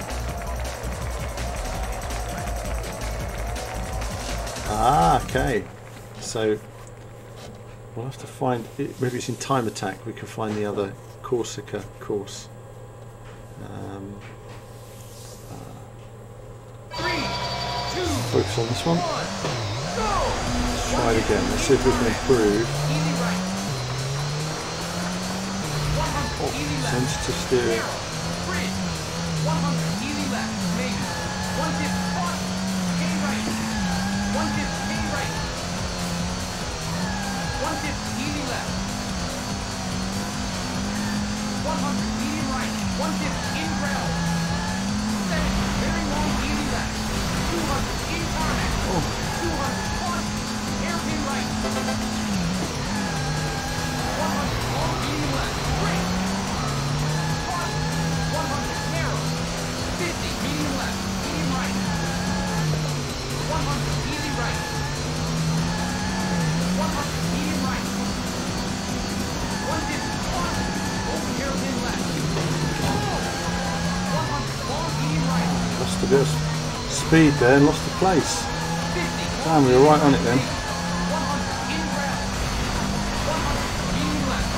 Ah, okay. So we'll have to find it. Maybe it's in Time Attack. We can find the other Corsica course. Focus on this one. Let's try it again. Let's see if we can improve. Oh, sensitive steering. 100, easy left, maybe. 150, caution. K right. 150, K right. 150, easy left. 100, medium right. 150, in ground. 70, very long, easy left. 200, in tarmac. 200, caution. Hairpin right. 150, bit of speed there and lost the place. Damn, we were right on it then. 100 in round. 100 medium left.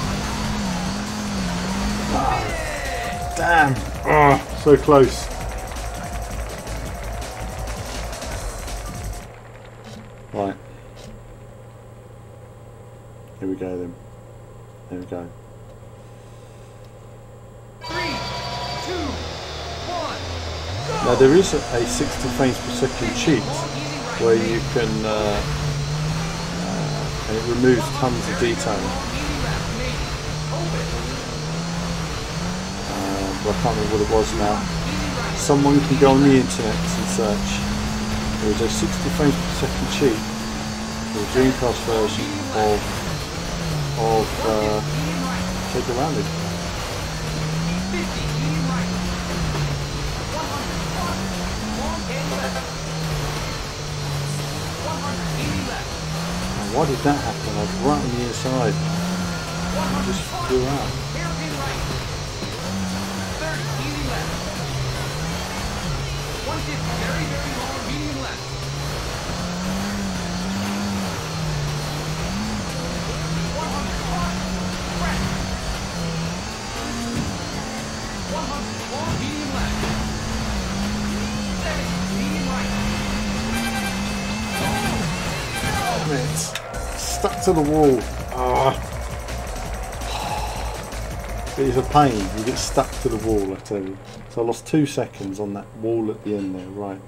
Damn. Oh, so close. Right. Here we go then. There we go. 3, 2, 1, go! Now there is a 60 frames per second cheat where you can, and it removes tons of detail. But I can't remember what it was now. Someone can go on the internet and search. There is a 60 frames per second cheat for the Dreamcast version of Sega Rally. Now, why did that happen? I was right on the inside. I just flew out. Very, very long, medium left. 100 long, medium left. 70, medium right. Damn it. Stuck to the wall. Ah. It is a pain. You get stuck to the wall, I tell you. So I lost 2 seconds on that wall at the end there, right.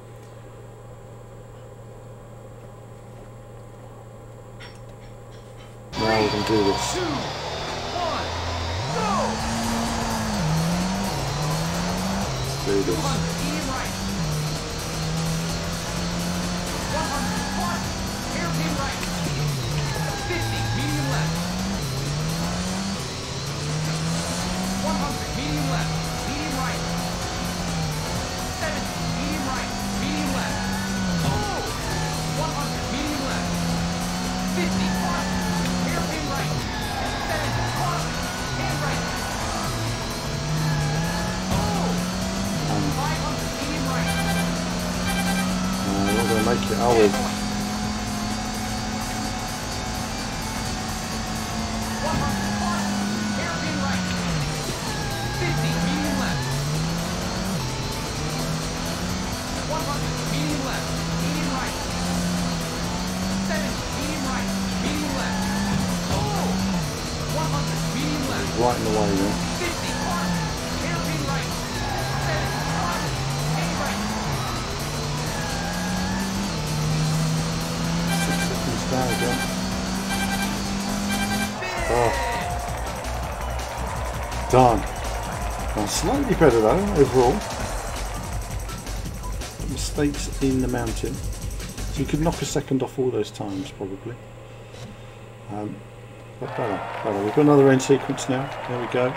Now we can do this. 2, 1, go! Let's do this. 200, medium right. 100 plus, hairpin right. 50, medium left. 100, medium left, medium right. 70, medium right, medium left. Oh! 100, medium left. 50 plus, hairpin right. 70 plus, hand right. Oh! 500, medium right. We're not going to make it, are we? 100 plus, hairpin right. 50, medium left. 100, medium left, medium right. 70, medium right, medium left. Oh! 100, medium left. Right in the way there. 50 plus, hairpin right. 70 plus, hang right. 6 seconds down again. Oh. Done. Well, slightly better though, overall. Mistakes in the mountain. So you could knock a second off all those times, probably. But better. We've got another end sequence now. There we go.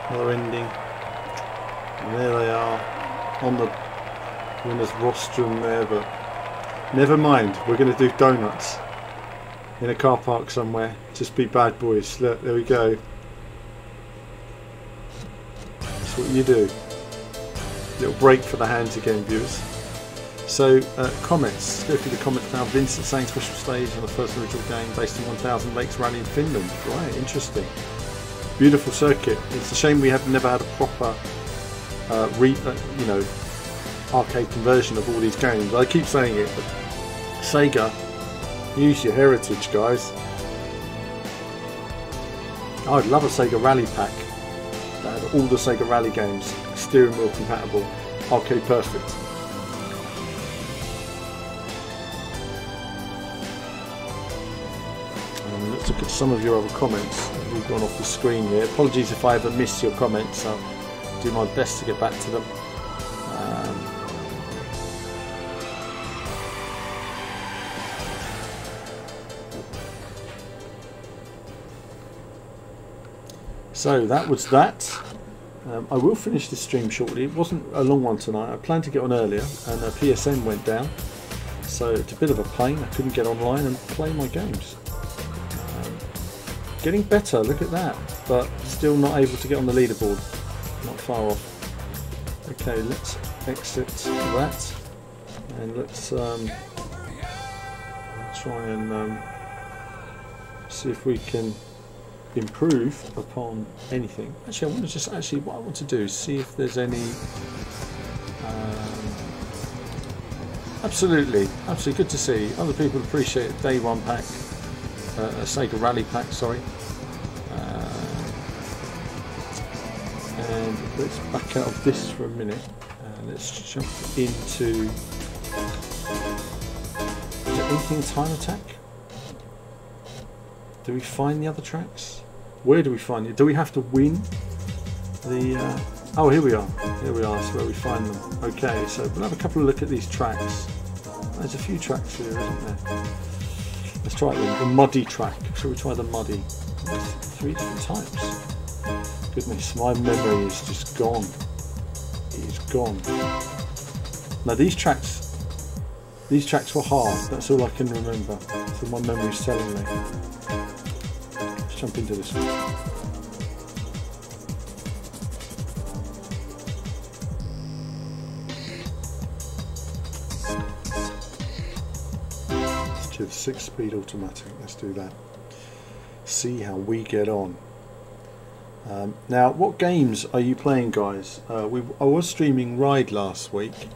Another ending. And there they are on the winner's rostrum there, but never mind. We're going to do donuts in a car park somewhere. Just be bad boys. Look, there we go. That's what you do. Little break for the hands again, viewers. So, comments. Let's go through the comments now. Vincent saying special stage on the first original game based on 1000 Lakes Rally in Finland. Right, interesting. Beautiful circuit. It's a shame we have never had a proper, you know, arcade conversion of all these games. I keep saying it, but Sega, use your heritage, guys. I'd love a Sega Rally pack that had all the Sega Rally games, steering wheel compatible, arcade perfect. Let's look at some of your other comments. We've gone off the screen here. Apologies if I ever miss your comments. I'll do my best to get back to them. So that was that. I will finish this stream shortly. It wasn't a long one tonight. I planned to get on earlier and PSN went down. So it's a bit of a pain. I couldn't get online and play my games. Getting better, look at that. But still not able to get on the leaderboard. Not far off. Okay, let's exit that, and let's try and see if we can improve upon anything. Actually, I want to just what I want to do is see if there's any. Absolutely good to see. Other people appreciate a day one pack, a Sega Rally pack, sorry. And let's back out of this for a minute. Let's jump into. Is there anything time attack? Do we find the other tracks? Where do we find it? Do we have to win the? Oh, here we are. Here we are. That's where we find them. Okay, so we'll have a couple of look at these tracks. There's a few tracks here, isn't there? Let's try the muddy track. Shall we try the muddy? There's 3 different types. Goodness, my memory is just gone. It is gone. Now these tracks were hard. That's all I can remember. So my memory's telling me. Let's jump into this one. The 6-speed automatic. Let's do that. See how we get on. Now, what games are you playing, guys? I was streaming Ride last week.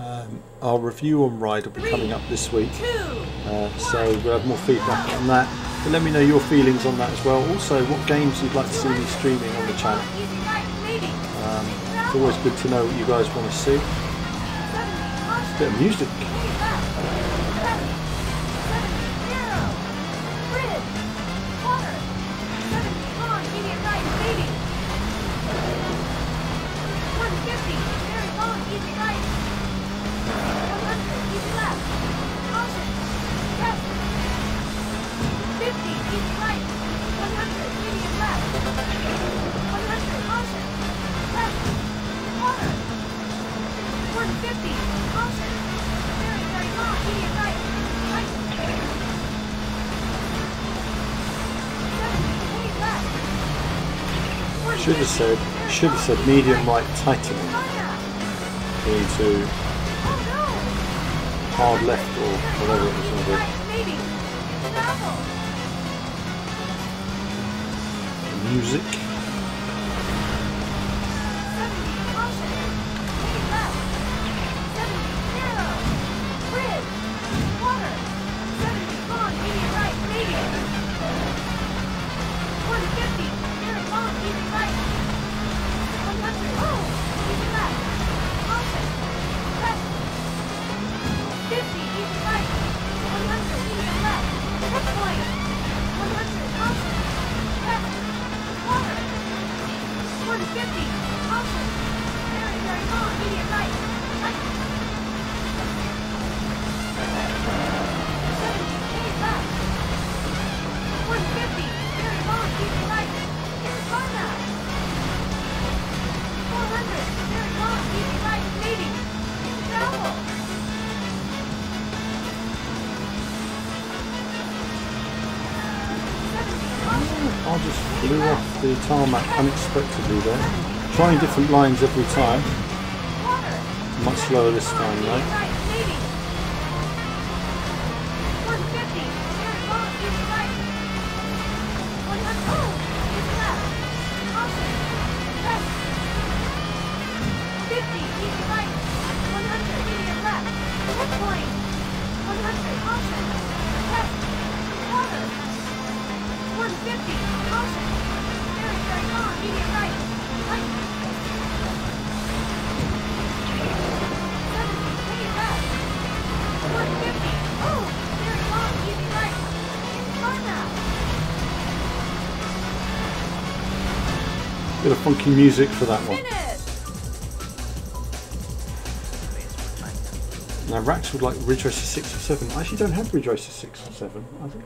Our review on Ride will be coming up this week, so we'll have more feedback on that. But let me know your feelings on that as well. Also, what games you'd like to see me streaming on the channel. It's always good to know what you guys want to see. A bit of music. Should have said medium right tightening into hard left or whatever it was going to be. Music. I just flew off the tarmac unexpectedly there. Trying different lines every time. Much slower this time though. Bit of funky music for that one. Now Rax would like Ridge Racer 6 or 7. I actually don't have Ridge Racer 6 or 7. I think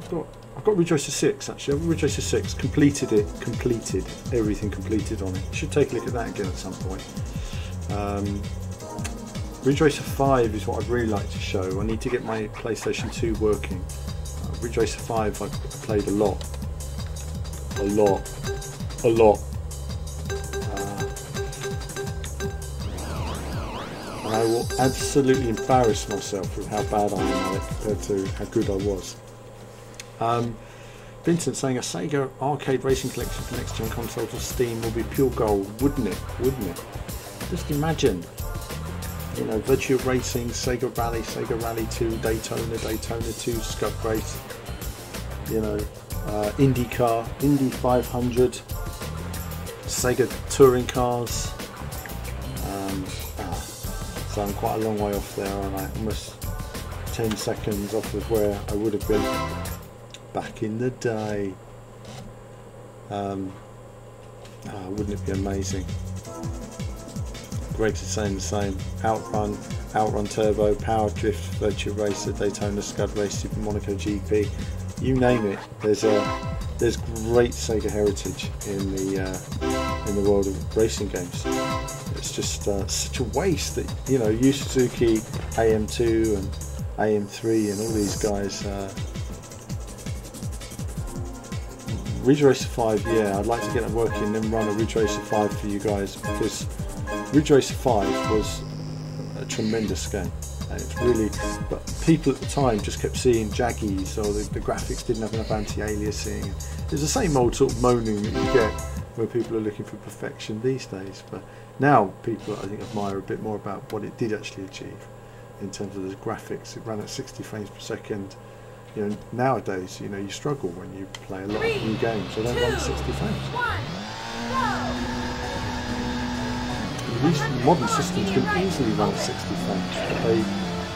I've got Ridge Racer 6 actually. I've got Ridge Racer 6, completed everything completed on it. Should take a look at that again at some point. Ridge Racer 5 is what I'd really like to show. I need to get my PlayStation 2 working. Ridge Racer 5 I played a lot. and I will absolutely embarrass myself with how bad I am at it compared to how good I was. Vincent saying a Sega arcade racing collection for next gen consoles or Steam will be pure gold, wouldn't it? Wouldn't it? Just imagine, you know, Virtua Racing, Sega Rally 2, Daytona 2, Scud Race, you know, IndyCar, Indy 500, Sega touring cars. So I'm quite a long way off there, aren't I? Almost 10 seconds off of where I would have been back in the day. Wouldn't it be amazing? Greg's saying the same. Outrun Turbo, Power Drift, Virtua Racer, Daytona, Scud Race, Super Monaco GP. You name it. There's great Sega heritage in the world of racing games. It's just such a waste that, you know, Yu Suzuki, AM2 and AM3 and all these guys. Ridge Racer 5, yeah, I'd like to get that working and then run a Ridge Racer 5 for you guys, because Ridge Racer 5 was a tremendous game. And it's really, but people at the time just kept seeing jaggies, or the graphics didn't have enough anti-aliasing. It's the same old sort of moaning that you get when people are looking for perfection these days. But now people, I think, admire a bit more about what it did actually achieve in terms of the graphics. It ran at 60 frames per second. You know, nowadays, you know, you struggle when you play a lot of new games. They don't run at 60 frames. These modern systems can easily run at 60 frames, but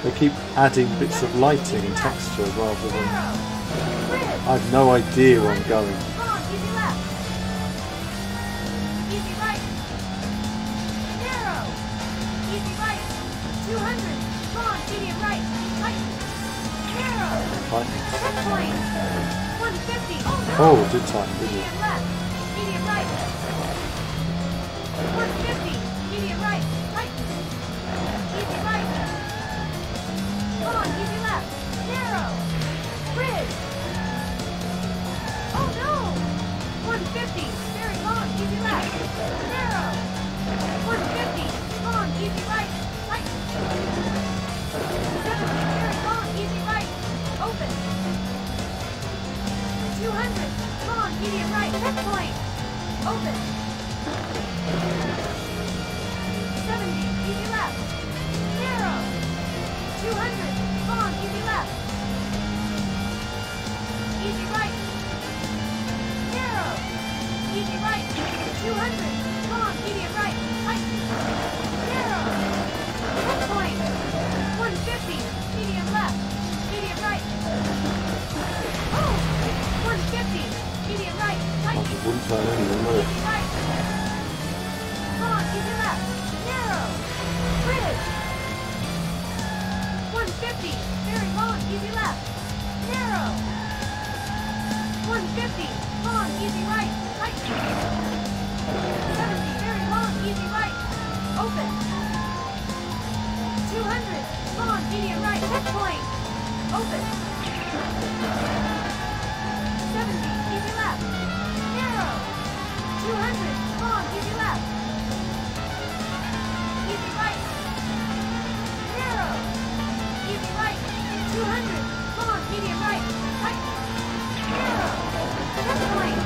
they keep adding bits of lighting and texture rather than... I have no idea where I'm going. Oh, it did tighten, didn't it? Medium right. 150. Medium right. Tighten. Easy right. Come on, easy left. Narrow. Bridge. Oh no. 150. Very long. Easy left. Narrow. 150. Come on, easy right. Tighten. 70. Very long. Easy right. Open. 200. Come on, medium right. Checkpoint. Open. 70. Easy left. Narrow. 200. Come on, easy left. Easy right. Narrow. Easy right. 200. Come on, medium right. Tighten. Narrow. Checkpoint. 150. Medium left. Medium right. Oh! 150. Medium right. Tighten. Wouldn't turn anything, would it? Easy right. Come on, easy left. Narrow. Bridge. 150. Very long. Easy left. Narrow. 150. Come on, easy right. Tighten. 70. Very long. Easy right. Open. 200. Come on, medium right. Checkpoint. Open. 70. Easy left. Narrow. 200. Come on, easy left. Easy right. Narrow. Easy right. 200. Come on, medium right. Tighten. Narrow. Checkpoint.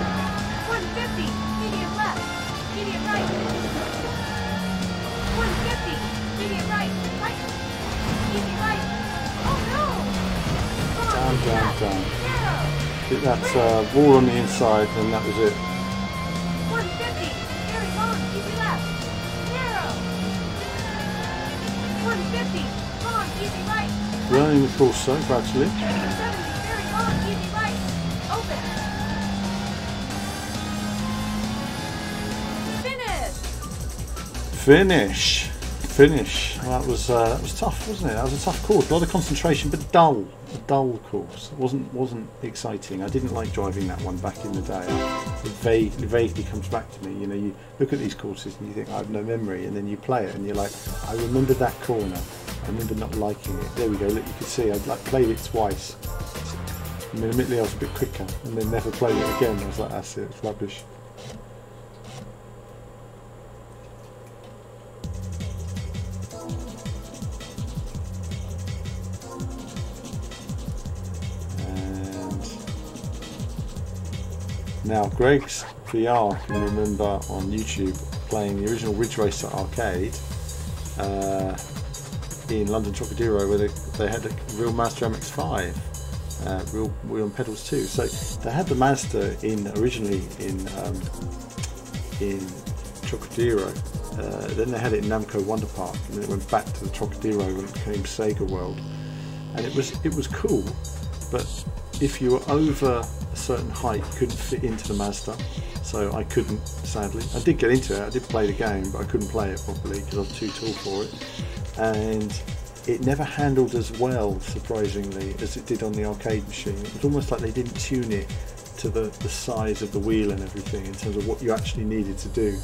150. Medium left. Medium right. 150. Medium right. Tighten. Easy right. Oh no! Come on, easy left. Narrow. I think that's wall on the inside, and that was it. 150. Very long. Easy left. Narrow. 150. Come on, easy right. Learning the course so gradually. 70. Very long. Easy right. Open. Finish. Finish. That was tough, wasn't it? That was a tough course. A lot of concentration, but dull. A dull course. It wasn't exciting. I didn't like driving that one back in the day. It vaguely comes back to me. You know, you look at these courses and you think I have no memory, and then you play it and you're like, I remember that corner. I remember not liking it. There we go. Look, you can see I played it twice. And then admittedly I was a bit quicker, and then never played it again. I was like, that's it. It's rubbish. Now, Greg's VR can remember on YouTube playing the original Ridge Racer arcade in London Trocadero, where they had a real Mazda MX-5, real wheel and pedals too. So they had the Mazda originally in Trocadero. Then they had it in Namco Wonder Park, and then it went back to the Trocadero when it became Sega World. And it was cool, but if you were over a certain height, you couldn't fit into the Mazda. So I couldn't, sadly. I did get into it, I did play the game, but I couldn't play it properly because I was too tall for it. And it never handled as well, surprisingly, as it did on the arcade machine. It was almost like they didn't tune it to the size of the wheel and everything in terms of what you actually needed to do.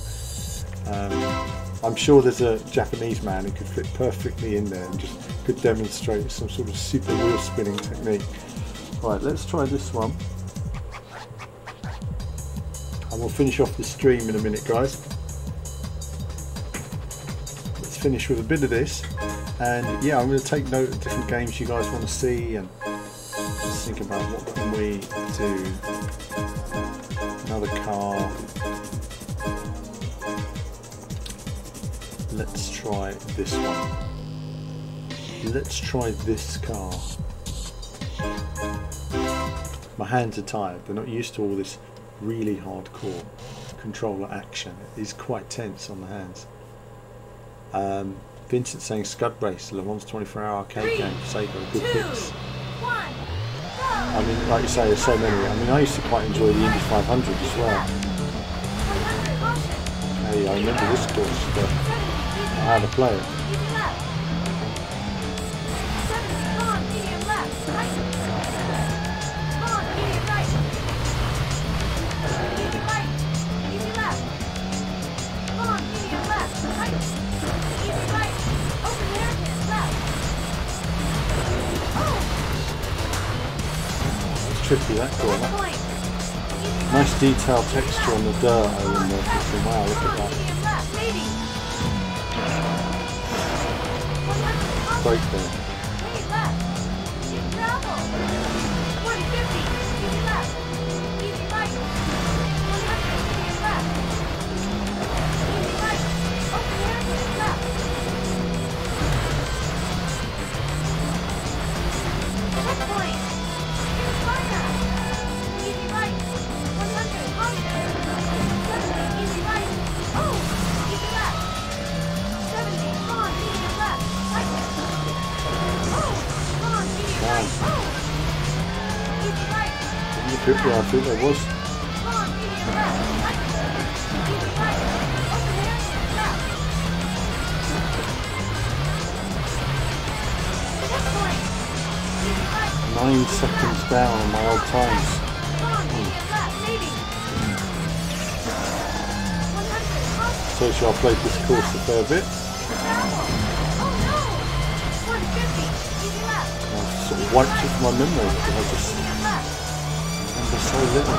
I'm sure there's a Japanese man who could fit perfectly in there and just could demonstrate some sort of super wheel spinning technique. Right, let's try this one. And we'll finish off the stream in a minute, guys. Let's finish with a bit of this. And yeah, I'm going to take note of different games you guys want to see, and just think about what can we do. Another car. Let's try this one. Let's try this car. My hands are tired. They're not used to all this really hardcore controller action. It is quite tense on the hands. Vincent saying Scud Race, Le Mans 24-hour arcade game, Sega, good picks. I mean, like you say, there's so many. I mean, I used to quite enjoy the Indy 500 as well. Hey, I remember this course, but how to play it. Tricky, that corner. Nice detailed texture on the dirt over there. Wow, look at that. Break there. Yeah, I think there was. Nine seconds down on my old times. So I've played this course a fair bit. I've sort of wiped it from my memory because I just remember so little.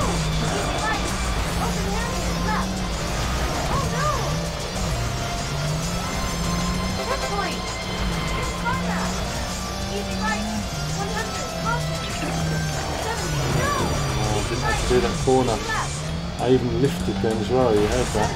Oh, I didn't have to do that corner. I even lifted then as well, you heard that.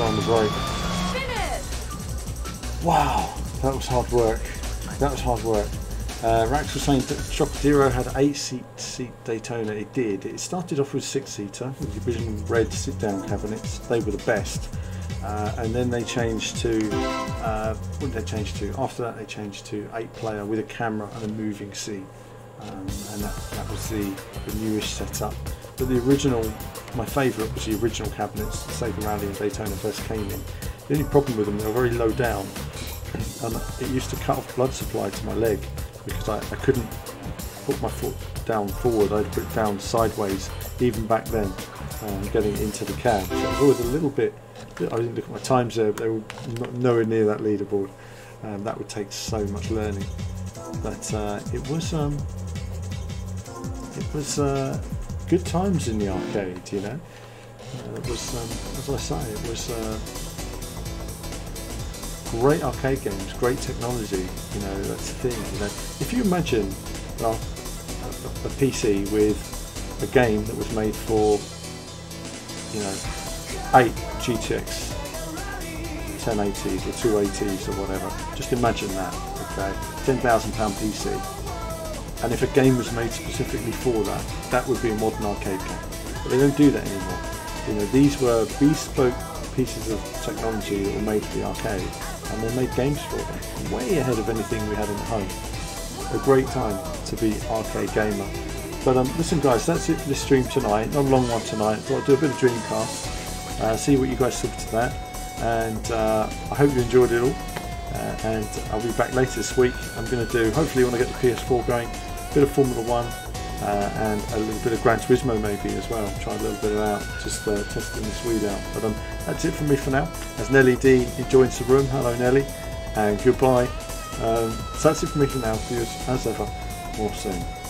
On the brake. Wow, that was hard work. That was hard work. Rax was saying that Trocadero had 8-seat Daytona. It did. It started off with 6-seater with the original red sit-down cabinets. They were the best. And then they changed to, what did they change to? After that they changed to 8-player with a camera and a moving seat. And that was the newish setup. but the original, my favourite was the original cabinets, the Sega Rally and Daytona first came in. The only problem with them, they were very low down, and it used to cut off blood supply to my leg because I couldn't put my foot down forward, I'd put it down sideways, even back then, getting into the cab. So it was always a little bit, I didn't look at my times there, but they were nowhere near that leaderboard. That would take so much learning. But it was good times in the arcade, you know. It was, as I say, it was great arcade games, great technology. You know, that's the thing. You know, if you imagine a PC with a game that was made for, you know, 8 GTX 1080s or 280s or whatever. Just imagine that, okay? £10,000 PC. And if a game was made specifically for that, that would be a modern arcade game. But they don't do that anymore. You know, these were bespoke pieces of technology that were made for the arcade, and they made games for them, way ahead of anything we had in the home. A great time to be arcade gamer. But listen guys, that's it for this stream tonight. Not a long one tonight. Thought I'd do a bit of Dreamcast, see what you guys think to that, and I hope you enjoyed it all. And I'll be back later this week. I'm going to do, hopefully when I get the PS4 going, a bit of Formula 1 and a little bit of Gran Turismo maybe as well. Try a little bit of out, just testing the Swede out. But that's it from me for now. As Nelly D joins the room, hello Nelly, and goodbye. So that's it from me for now. See you as ever more soon.